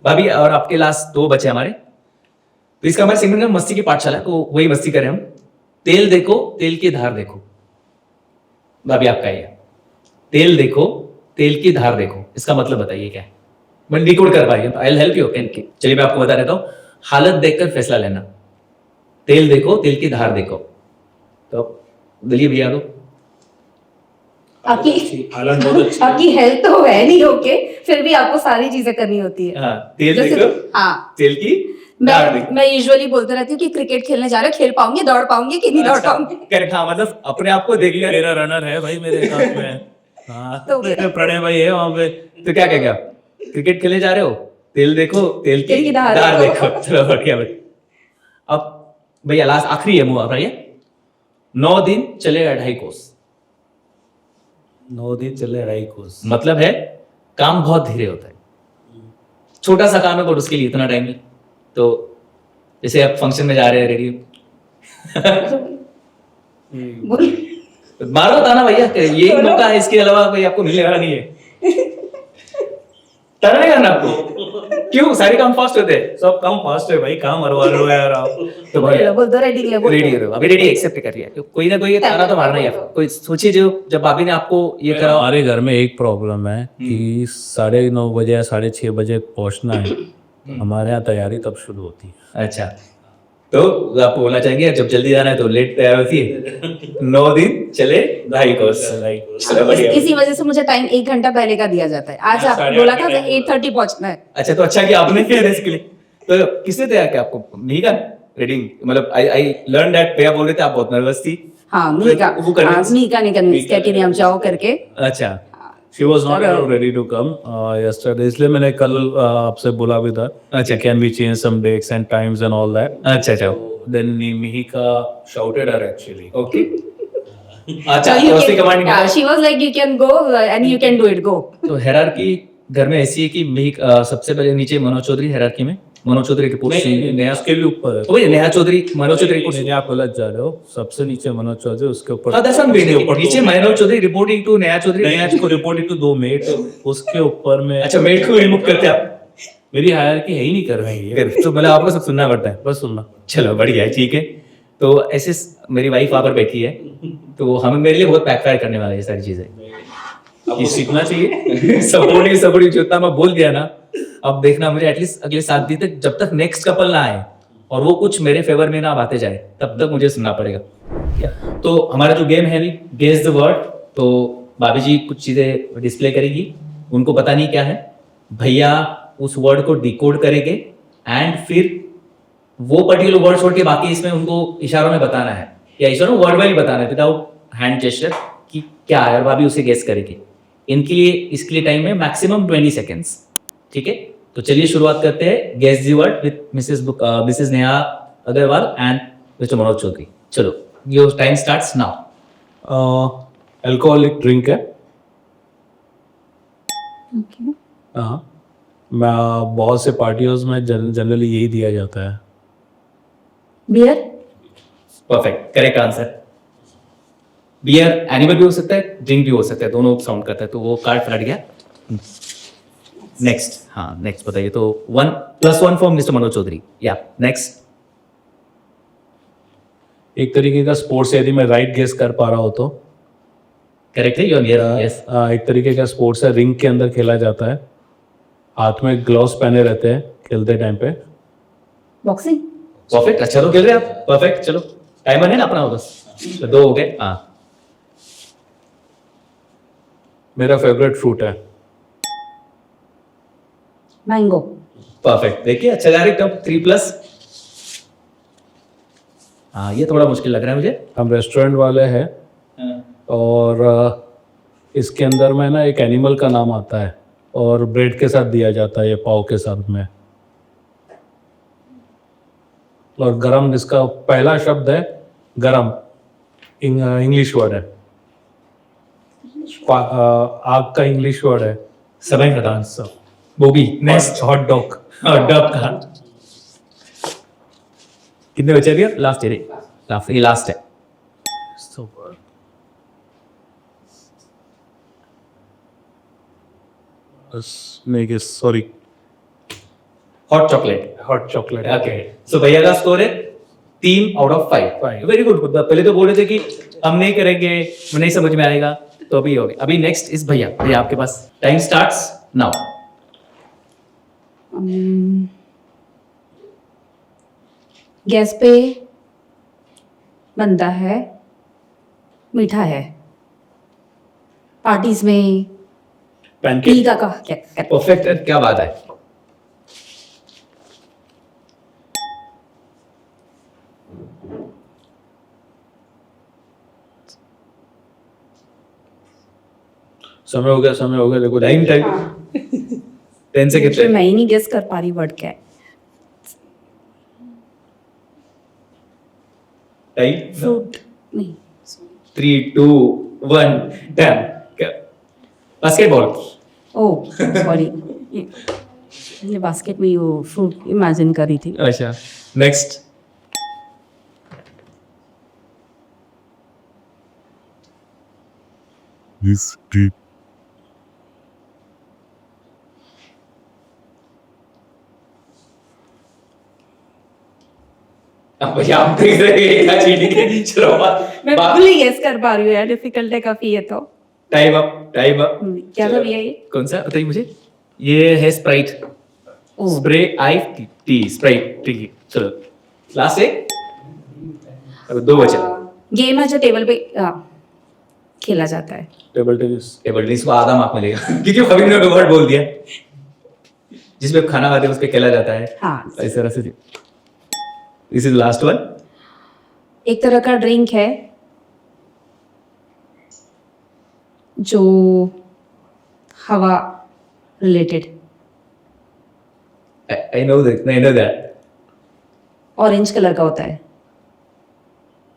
S1: भाभी, और आपके लास्ट 2 बचे हमारे, तो इसका हमारे सेगमेंट में मस्ती की पाठशाला है, तो वही मस्ती करें हम। तेल देखो तेल की धार देखो, भाभी आपका ये तेल देखो तेल की धार देखो, इसका मतलब बताइए क्या है? मैं डिकोड कर पाइए, आई विल हेल्प यू। चलिए मैं आपको बता देता हूँ। हालत देखकर फैसला लेना, तेल देखो तेल की धार देखो, तो दिलिए भैया दो।
S3: आपकी हेल्थ तो है नहीं, ओके, फिर भी आपको सारी चीजें करनी होती है।
S1: हाँ, तेल
S3: जैसे-
S1: देखो
S3: हाँ,
S1: तेल की धार देखो।
S3: मैं यूजुअली बोलते रहती हूँ कि क्रिकेट खेलने जा रहे हो, खेल पाऊंगी, दौड़ पाऊंगी कि नहीं दौड़ पाऊंगी।
S1: करेक्ट, हाँ, मतलब अपने आप को देख लिया।
S4: मेरा रनर है भाई मेरे साथ में, हाँ
S3: तो-
S4: प्रणय भाई है वहां पे।
S1: तो क्या क्या क्रिकेट खेलने जा रहे हो, तेल देखो तेल
S3: तेल
S1: की
S3: की धार
S1: धार
S3: देखो।
S1: देखो। चलो बढ़िया भाई। अब भैया लास्ट आखिरी है मुहावरा ये, 9 दिन चले 2.5 कोस।
S4: 9 दिन चले 2.5 कोस,
S1: मतलब है काम बहुत धीरे होता है, छोटा सा काम है बट उसके लिए इतना टाइम है। तो जैसे आप फंक्शन में जा रहे हैं, रेडी
S3: बोल,
S1: मारो ताना भैया, यही मौका है, इसके अलावा कोई आपको मिलने वाला नहीं है। ताना नहीं करना आपको, क्यों? सारे काम फास्ट होते हैं।
S4: सब काम फास्ट है भाई, काम मरवा रहे हो यार आप।
S1: तो भैया
S3: बोल दो, रेडी ले बोल।
S1: रेडी करो, अभी रेडी एक्सेप्ट कर रही है, तो कोई ना कोई ताना तो मारना ही है। कोई सोचिए, जो जब भाभी ने आपको ये करा।
S4: हमारे घर में एक प्रॉब्लम है कि 9:30 बजे या 6:30 बजे पहुंचना है, हमारे यहाँ तैयारी तब शुरू होती है।
S1: अच्छा, तो आपको बोलना चाहेंगे जब जल्दी जाना है तो लेट तैयार होती है। 9 दिन चले 2.5 कोस। चलो बढ़िया।
S3: इसी वजह से मुझे टाइम 1 घंटा पहले का दिया जाता है। आज आप बोला था 8:30 पहुंचना है।
S1: अच्छा, तो अच्छा कि आपने किया इसके लिए। तो किसने तैयार किया आपको? नहीं का रीडिंग, मतलब आई लर्न दैट भैया बोल रहे थे आप बहुत नर्वस थी।
S3: हाँ, मीका
S1: वो convince-
S3: मीका ने कन्विंस किया कि नहीं हम जाओ करके।
S1: अच्छा,
S4: She was not ready to come yesterday, इसलिए मैंने कल आपसे बोला भी था।
S1: अच्छा।
S4: Can we change some dates and times and all that?
S1: अच्छा अच्छा,
S4: Then Mihika shouted her actually.
S1: Okay. अच्छा, तो उसकी कमांड नहीं
S3: she was like you can go and you can do it, go।
S1: तो हेरारकी घर में ऐसी है कि सबसे पहले नीचे मनोज चौधरी हेरारकी में, मनोज चौधरी के पोस्ट
S4: नया उसके भी ऊपर है।
S1: तो वही नेहा चौधरी मनोज चौधरी को
S4: नहीं, आप गलत जा रहे हो। सबसे नीचे मनोज चौधरी, उसके ऊपर
S1: नीचे मनोज चौधरी रिपोर्टिंग टू नेहा चौधरी।
S4: नया को रिपोर्टिंग टू 2 मेट, उसके ऊपर में
S1: अच्छा मेट को रिमूव करते आप
S4: मेरी हायरार्की है ही नहीं कर रहे हैं ये।
S1: फिर तो मतलब आपको सब सुनना पड़ता है।
S4: बस सुनना।
S1: चलो बढ़िया है, ठीक है। तो ऐसे मेरी वाइफ वहां पर बैठी है, तो हमें मेरे लिए बहुत बैकफायर करने वाला है ये सारी चीजें।
S4: आपको सीखना चाहिए।
S1: सपोर्टिव जितना मैं बोल दिया ना, अब देखना मुझे एटलीस्ट अगले 7 दिन तक, जब तक नेक्स्ट कपल ना आए और वो कुछ मेरे फेवर में ना बातें जाए, तब तक मुझे सुनना पड़ेगा। तो हमारा जो गेम है अभी, गेस द वर्ड, तो भाभी जी कुछ चीजें डिस्प्ले करेगी, उनको पता नहीं क्या है, भैया उस वर्ड को डिकोड करेंगे एंड फिर वो पर्टिकुलर वर्ड छोड़ के बाकी इसमें उनको इशारों में बताना है, या इशारों वर्ड वाइज बताना है विदाउट हैंड जेस्चर कि क्या है, और भाभी उसे गेस करेगी। इनके लिए इसके लिए टाइम है मैक्सिमम 20 सेकेंड्स, ठीक है। तो चलिए शुरुआत करते हैं guess the word with Mrs Neha Agarwal and Mr Manoj Chaudhary. चलो your time starts now.
S4: Alcoholic drink है।
S3: Okay.
S4: हाँ, मैं बहुत से पार्टियों में जनरली यही दिया जाता है।
S3: Bear,
S1: perfect, correct answer. Bear animal भी हो सकता है, ड्रिंक भी हो सकता है, दोनों साउंड करता है, तो वो कार्ड पलट गया। नेक्स्ट, हाँ नेक्स्ट बताइए। तो 1+1 फॉर मिस्टर मनोज चौधरी। या नेक्स्ट।
S4: एक तरीके का स्पोर्ट्स, यदि मैं राइट गेस कर पा रहा हूँ तो
S1: करेक्ट है, योर यस।
S4: एक तरीके का स्पोर्ट्स है, रिंग के अंदर खेला जाता है, हाथ में ग्लव्स पहने रहते हैं खेलते टाइम पे।
S3: बॉक्सिंग,
S1: परफेक्ट, अच्छा तो खेल रहे हैं आप, परफेक्ट। चलो टाइमर है ना अपना, बस तो 2 हो गए। हाँ,
S4: मेरा फेवरेट फ्रूट है।
S3: Mango,
S1: perfect. देखिए अच्छा जा रही, कब 3+। हाँ ये थोड़ा मुश्किल लग रहा है मुझे।
S4: हम रेस्टोरेंट वाले हैं और इसके अंदर में ना एक एनिमल का नाम आता है और ब्रेड के साथ दिया जाता है, ये पाव के साथ में। और गरम, इसका पहला शब्द है गरम, इंग्लिश वर्ड है। आग का इंग्लिश वर्ड है
S1: समय का आंसर वो भी। Next,
S4: hot dog.
S1: डब का कितने बचे अभी? लास्ट है, लास्ट, ये लास्ट है।
S4: नहीं, sorry,
S1: hot chocolate.
S4: Hot chocolate.
S1: Okay, so भैया का स्कोर है 3/5।
S4: Five.
S1: Very good. पहले तो बोल रहे थे कि हम नहीं करेंगे, नहीं समझ में आएगा, तो अभी हो गया। अभी नेक्स्ट इस भैया, भैया आपके पास टाइम स्टार्ट्स नाउ।
S3: गैस पे बनता है, मीठा है, पार्टीज में टी
S4: पैनकेक।
S3: का क्या
S1: परफेक्ट, क्या बात है।
S4: समय हो गया, देखो
S1: टाइम 10 से कितने?
S3: मैं ही नहीं गेस कर पा रही वर्ड क्या है।
S1: टाइम
S3: फ्रूट नहीं,
S1: 3, 2, 1 डन। बास्केटबॉल।
S3: ओह सॉरी, ये बास्केट में वो फ्रूट इमेजिन कर रही थी।
S1: अच्छा नेक्स्ट।
S5: This deep
S1: अब भैया आप देख रहे हैं क्या चीटिंग है। चलो
S3: मैं बिल्कुल ही गेस कर पा रही हूँ यार, डिफिकल्ट है काफी ये तो।
S1: Time up, time up.
S3: क्या था भैया ये?
S1: कौन सा बताइए मुझे। ये है Sprite,
S3: oh
S1: spray I T, Sprite. ठीक है, चलो लास्ट एक, अब 2 बचे।
S3: गेम है जो टेबल पे खेला जाता है।
S4: Table tennis.
S1: टेबल टेनिस को आधा मार्क मिलेगा क्योंकि कभी ने वर्ड बोल दिया, जिसमें खाना खाते हैं उस पे खेला जाता है।
S3: हाँ,
S1: इस तरह से। This is last one.
S3: एक तरह का ड्रिंक है जो हवा related,
S1: I know that.
S3: Orange colour का होता है।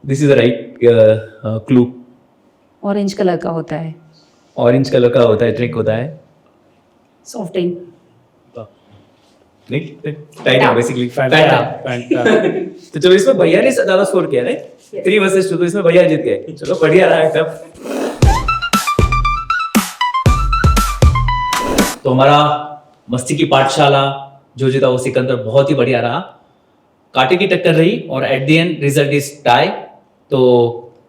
S1: This is the right clue.
S3: Orange colour का होता है,
S1: ऑरेंज कलर का होता है, ड्रिंक होता है।
S3: Soft drink.
S1: नहीं टाइट है बेसिकली
S4: Fanta.
S1: तो चलो इसमें भैया ने ज्यादा स्कोर किया नहीं 3 वर्सेस 2 तो इसमें भैया जीत गए चलो बढ़िया रहा एकदम तो हमारा मस्ती की पाठशाला जो जीता वो सिकंदर बहुत ही बढ़िया रहा कांटे की टक्कर रही और at the end result is tie तो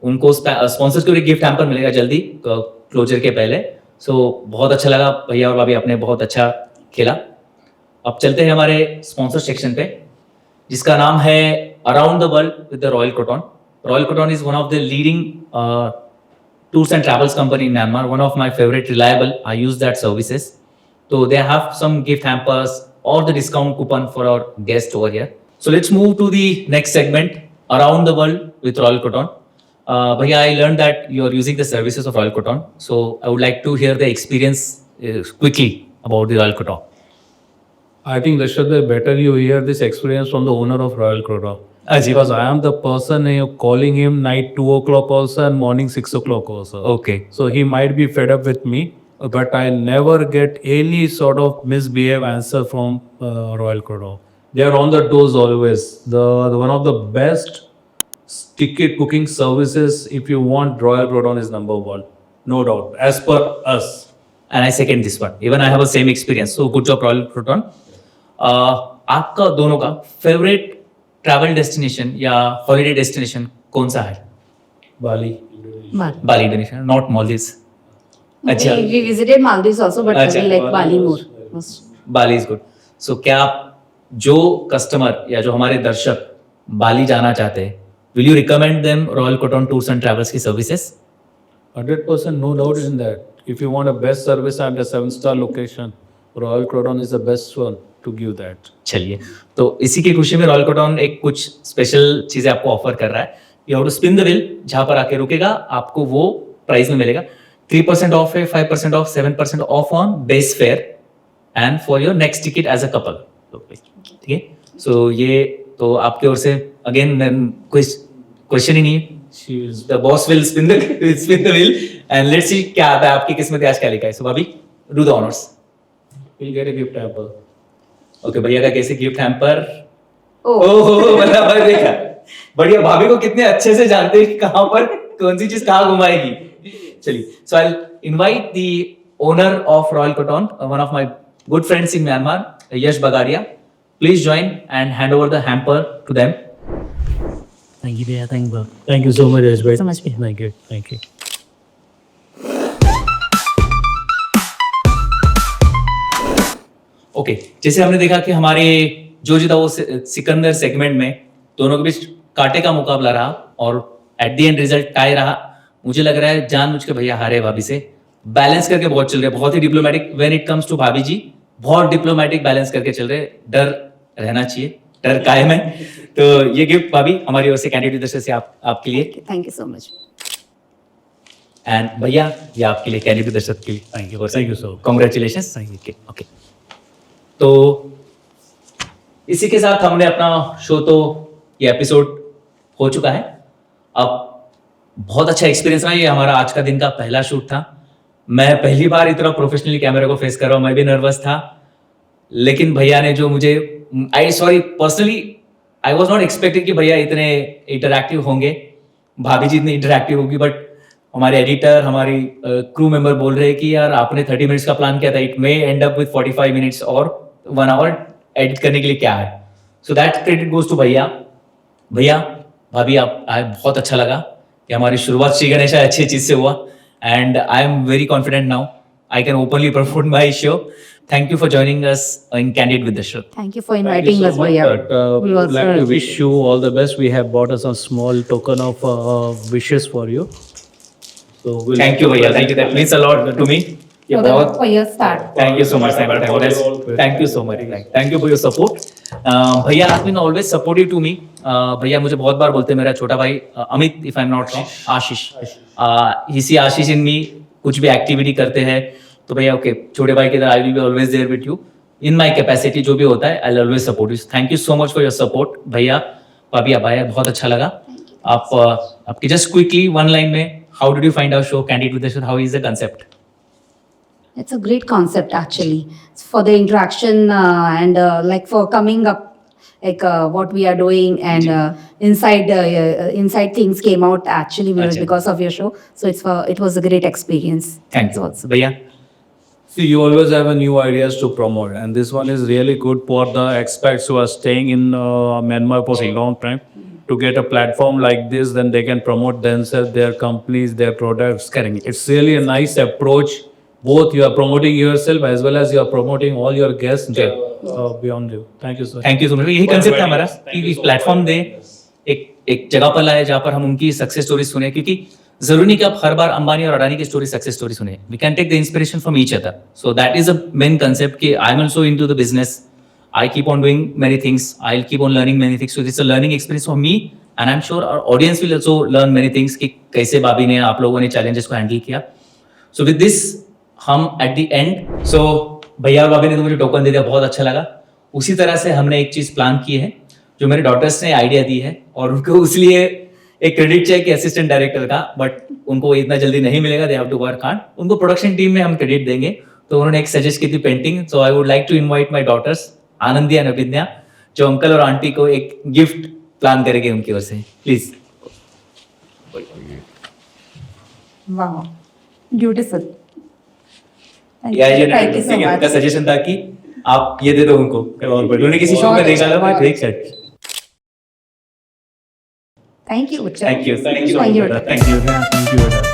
S1: उनको स्पॉन्सर्स को एक गिफ्ट हैम्पर मिलेगा जल्दी क्लोजर के पहले सो बहुत अच्छा लगा भैया और भाभी आपने बहुत अच्छा खेला अब चलते हैं हमारे स्पॉन्सर सेक्शन पे जिसका नाम है around the world with the royal croton is one of the leading tours and travels company in Myanmar, one of my favorite, reliable. I use that services. So they have some gift hampers or the discount coupon for our guests over here. So let's move to the next segment, around the world with Royal Croton. Bhaiya, I learned that you are using the services of Royal Croton. So I would like to hear the experience quickly about the Royal Croton.
S4: I think Rashad, better you hear this experience from the owner of Royal Croton.
S1: Aji.
S4: Because I am the person calling him night 2 o'clock also and morning 6 o'clock also.
S1: Okay.
S4: So he might be fed up with me, but I never get any sort of misbehave answer from Royal Croton. They are on the toes always. The one of the best ticket booking services. If you want, Royal Croton is number one, no doubt, as per us.
S1: And I second this one. Even I have a same experience. So good job, Royal Croton. आपका दोनों का फेवरेट ट्रैवल डेस्टिनेशन या हॉलिडे डेस्टिनेशन कौन सा है
S4: Bali.
S1: Bali Indonesia not Maldives अच्छा
S3: We visited Maldives also, but
S1: अच्छा,
S3: we like Bali more.
S1: Bali is good so क्या आप जो कस्टमर या जो हमारे दर्शक बाली जाना चाहते हैं will you recommend them royal cotton tours and travels की services
S4: 100%, no doubt in that. If you want a best service at a 7-star location, Royal Croton is the best one to give that.
S1: चलिए तो इसी की खुशी में रॉयल कोटन एक कुछ स्पेशल चीजें आपको ऑफर कर रहा है you have to spin the wheel जहां पर आके रुकेगा आपको वो प्राइस में मिलेगा 3% ऑफ है 5% off 7% off on base fare and for your next ticket as a couple ठीक है सो ये तो आपकी ओर से अगेन कोई क्वेश्चन ही नहीं है
S4: She is
S1: the boss wheel spin the wheel and let's see क्या आता है आपकी किस्मत में आज क्या लिखा है सो भाभी do the honours
S4: will get a gift hamper.
S1: Okay भैया का कैसे गिफ्ट हैम्पर
S3: Oh,
S1: ओह मतलब देखा बढ़िया भाभी को कितने अच्छे से जानते हैं कि कहां पर कौन सी चीज कहां घुमाएगी चलिए so I invite the owner of Royal Cotton one of my good friends in Myanmar Yash Bagadia please join and hand over the hamper to them
S4: Thank you, dear. Thank you. Thank you so much, Rajbhai.
S3: so much.
S4: Thank you. Thank you.
S1: Okay जैसे हमने देखा कि हमारे जो जीता वो सिकंदर सेगमेंट में दोनों के बीच कांटे का मुकाबला रहा और at the end result tie रहा मुझे लग रहा है जानबूझ के भैया हारे भाभी से बैलेंस करके बहुत चल रहे हैं बहुत ही diplomatic when it comes to भाभी जी बहुत डिप्लोमेटिक बैलेंस करके चल रहे हैं डर रहना चाहिए डर कायम है तो ये गिफ्ट भाभी हमारी ओर से कैंडिडेट दर्शक से आपके लिए
S3: thank you so much.
S1: And भैया ये आपके लिए कैंडिडेट दर्शक के लिए
S4: Thank you so much.
S1: Congratulation okay तो इसी के साथ हमने अपना शो तो ये एपिसोड हो चुका है अब बहुत अच्छा एक्सपीरियंस रहा ये हमारा आज का दिन का पहला शूट था मैं पहली बार इतना प्रोफेशनली कैमरे को फेस कर रहा हूँ मैं भी नर्वस था लेकिन भैया ने जो मुझे personally I was not expecting कि भैया इतने इंटरैक्टिव होंगे भाभी जी इतनी इंटरैक्टिव होगी बट हमारे एडिटर हमारी क्रू मेंबर बोल रहे हैं कि यार आपने 30 मिनट्स का प्लान किया था it may end up with 45 minutes और 1 आवर एडिट करने के लिए क्या है so that credit goes to भैया भाभी आप बहुत अच्छा लगा कि हमारी शुरुआत श्री गणेश अच्छी चीज से हुआ and I am very confident now I can openly promote my show thank you for joining us in candidate with the show
S3: Thank you for inviting us, Bhaiya. We
S4: We'd
S3: also
S4: like to
S3: are-
S4: wish you all the best. We have bought us a small token of wishes for you. So we'll
S1: thank you bhaiya thank you that means a lot to me ये बहुत
S3: for your start.
S1: Thank you so much. Thank you so much. Thank you for your support. भैया has been always supportive to me. भैया मुझे बहुत बार बोलते हैं मेरा छोटा भाई Amit if I'm not wrong Ashish he see Ashish in me कुछ भी एक्टिविटी करते हैं तो भैया ओके छोटे भाई की तरह I will be always there with you in my capacity जो भी होता है I'll always support you. Thank you so much for your support भैया भाभी आप आए बहुत अच्छा लगा आप आपकी जस्ट क्विकली वन लाइन में how did you find our show Candid with the Show how is the concept
S3: It's a great concept actually for the interaction and like for coming up like what we are doing and inside things came out actually
S1: Achha.
S3: because of your show. So it was a great experience.
S1: Thank you
S3: Also.
S1: भैया
S4: See, you always have a new ideas to promote, and this one is really good for the expats who are staying in Myanmar for a long time. To get a platform like this, then they can promote themselves, their companies, their products.
S1: Correct.
S4: It's really a nice approach. Both you are promoting yourself as well as you are promoting all your guests beyond you. Thank you, sir.
S1: Thank you so much यही कंसेप्ट था हमारा कि प्लेटफॉर्म दे एक जगह पर लाए जहाँ पर हम उनकी सक्सेस स्टोरी सुने क्योंकि जरूरी नहीं कि आप हर बार अंबानी और अडानी की स्टोरी सक्सेस स्टोरी सुने we can take the inspiration from each other so that is a main concept कि I am also into the business I keep on doing many things I keep on learning many things so this a learning experience for me and I am sure our audience will also learn many things कि कैसे बाबी ने आप लोगों ने चैलेंजेस को हैंडल किया सो विद दिस हम एट द एंड सो भैया और भाभी ने तो मुझे टोकन दे दिया बहुत अच्छा लगा उसी तरह से हमने एक चीज प्लान की है जो मेरे डॉटर्स ने आइडिया दी है और उनको इसलिए एक क्रेडिट चाहिए कि असिस्टेंट डायरेक्टर का बट उनको इतना जल्दी नहीं मिलेगा they have to work hard उनको प्रोडक्शन टीम में हम क्रेडिट देंगे तो उन्होंने एक सजेस्ट की थी painting so I would like to invite my daughters Anandi and Abhigya जो अंकल और आंटी को एक गिफ्ट प्लान करेंगे उनकी ओर से प्लीज
S3: Wow, beautiful.
S1: या ये
S3: Thank you so much.
S1: उनका सजेशन था कि आप ये दे दो उनको और उन्होंने किसी शो में देखा था मैं देख सकता
S3: Thank you. Ucha.
S1: Thank you
S3: Thank you.
S1: Thank you
S4: Thank you.